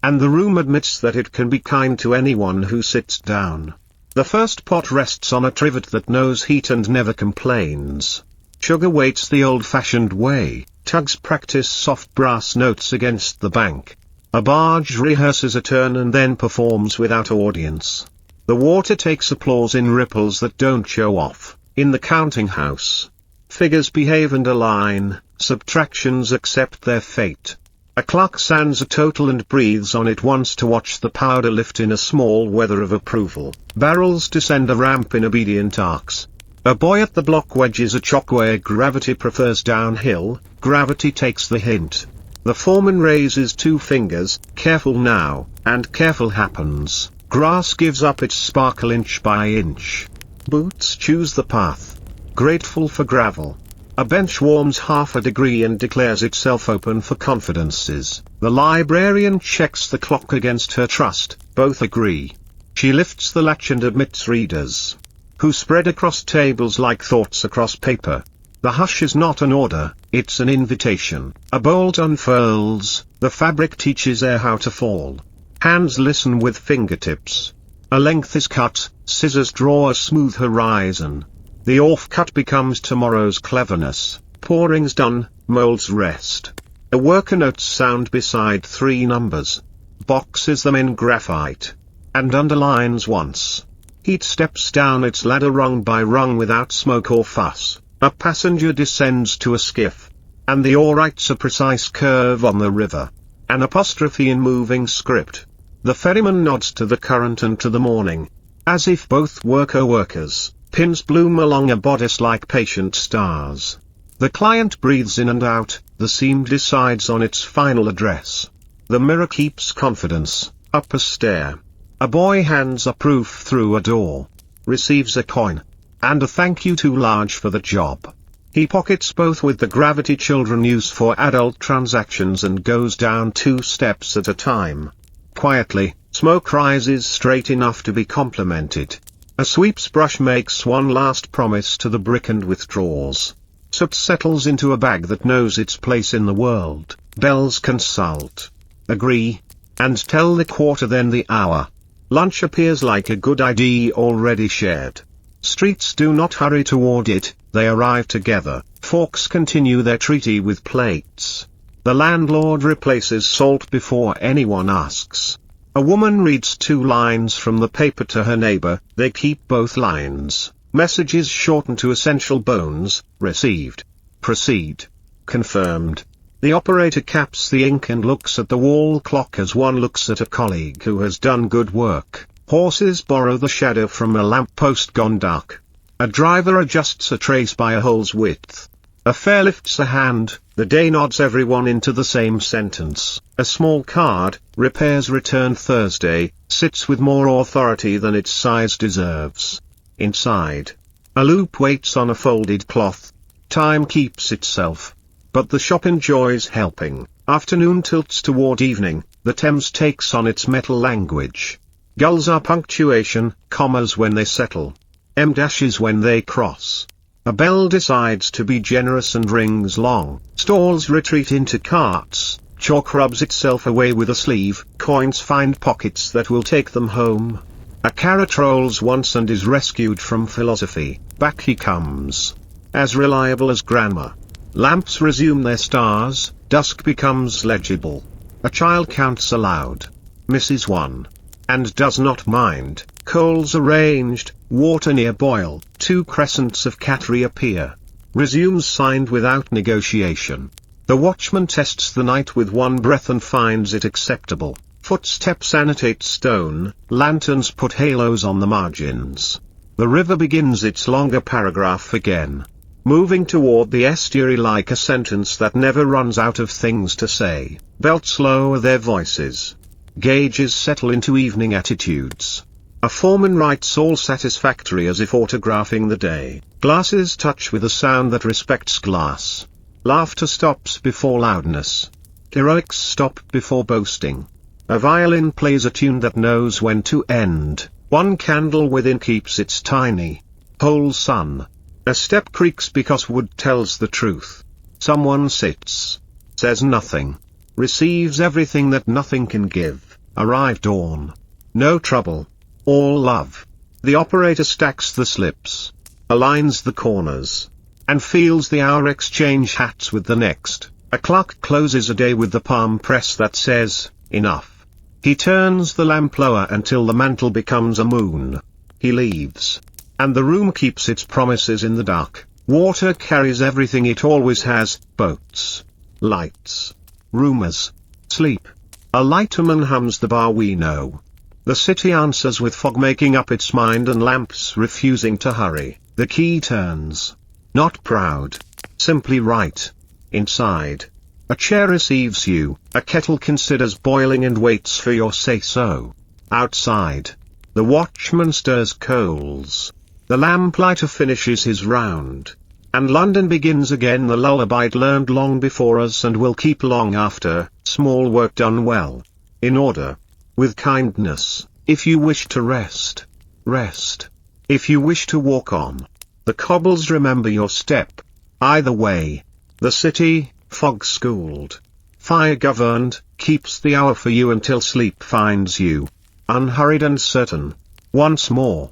And the room admits that it can be kind to anyone who sits down. The first pot rests on a trivet that knows heat and never complains. Sugar waits the old-fashioned way. Tugs practice soft brass notes against the bank. A barge rehearses a turn and then performs without audience. The water takes applause in ripples that don't show off. In the counting house, figures behave and align, subtractions accept their fate. A clock sands a total and breathes on it once to watch the powder lift in a small weather of approval. Barrels descend a ramp in obedient arcs. A boy at the block wedges a chalk where gravity prefers downhill. Gravity takes the hint. The foreman raises two fingers, careful now, and careful happens. Grass gives up its sparkle inch by inch. Boots choose the path. Grateful for gravel. A bench warms half a degree and declares itself open for confidences. The librarian checks the clock against her trust, both agree. She lifts the latch and admits readers, who spread across tables like thoughts across paper. The hush is not an order, it's an invitation. A bolt unfurls, the fabric teaches air how to fall. Hands listen with fingertips. A length is cut, scissors draw a smooth horizon. The off-cut becomes tomorrow's cleverness. Pouring's done, molds rest. A worker notes sound beside three numbers. Boxes them in graphite. And underlines once. Heat steps down its ladder rung by rung without smoke or fuss. A passenger descends to a skiff. And the oar writes a precise curve on the river. An apostrophe in moving script. The ferryman nods to the current and to the morning. As if both were co-workers, pins bloom along a bodice like patient stars. The client breathes in and out, the seam decides on its final address. The mirror keeps confidence, up a stair. A boy hands a proof through a door. Receives a coin. And a thank you too large for the job. He pockets both with the gravity children use for adult transactions and goes down 2 steps at a time. Quietly, smoke rises straight enough to be complimented. A sweep's brush makes one last promise to the brick and withdraws. Soot settles into a bag that knows its place in the world. Bells consult, agree, and tell the quarter then the hour. Lunch appears like a good idea already shared. Streets do not hurry toward it, they arrive together. Forks continue their treaty with plates. The landlord replaces salt before anyone asks. A woman reads 2 lines from the paper to her neighbor, they keep both lines. Messages shorten to essential bones, received. Proceed. Confirmed. The operator caps the ink and looks at the wall clock as one looks at a colleague who has done good work. Horses borrow the shadow from a lamppost gone dark. A driver adjusts a trace by a hole's width. A fare lifts a hand, the day nods everyone into the same sentence. A small card, repairs return Thursday, sits with more authority than its size deserves. Inside. A loop waits on a folded cloth. Time keeps itself. But the shop enjoys helping. Afternoon tilts toward evening, the Thames takes on its metal language. Gulls are punctuation, commas when they settle. M-dashes when they cross. A bell decides to be generous and rings long. Stalls retreat into carts. Chalk rubs itself away with a sleeve. Coins find pockets that will take them home. A carrot rolls once and is rescued from philosophy. Back he comes. As reliable as grandma. Lamps resume their stars. Dusk becomes legible. A child counts aloud. Misses 1. And does not mind. Coals arranged, water near boil. 2 crescents of cat reappear. Resumes signed without negotiation. The watchman tests the night with one breath and finds it acceptable. Footsteps annotate stone, lanterns put halos on the margins. The river begins its longer paragraph again. Moving toward the estuary like a sentence that never runs out of things to say. Belts lower their voices. Gauges settle into evening attitudes. A foreman writes all satisfactory as if autographing the day. Glasses touch with a sound that respects glass. Laughter stops before loudness. Heroics stop before boasting. A violin plays a tune that knows when to end. One candle within keeps its tiny whole sun. A step creaks because wood tells the truth. Someone sits. Says nothing. Receives everything that nothing can give. Arrive dawn. No trouble. All love. The operator stacks the slips. Aligns the corners. And feels the hour exchange hats with the next. A clock closes a day with the palm press that says, enough. He turns the lamp lower until the mantle becomes a moon. He leaves. And the room keeps its promises in the dark. Water carries everything it always has, boats, lights, rumors, sleep. A lighterman hums the bar we know. The city answers with fog making up its mind and lamps refusing to hurry. The key turns. Not proud. Simply right. Inside. A chair receives you, a kettle considers boiling and waits for your say-so. Outside. The watchman stirs coals. The lamplighter finishes his round. And London begins again, the lullaby learned long before us and will keep long after, small work done well. In order. With kindness. If you wish to rest, rest. If you wish to walk on. The cobbles remember your step. Either way. The city, fog-schooled, fire-governed, keeps the hour for you until sleep finds you. Unhurried and certain. Once more.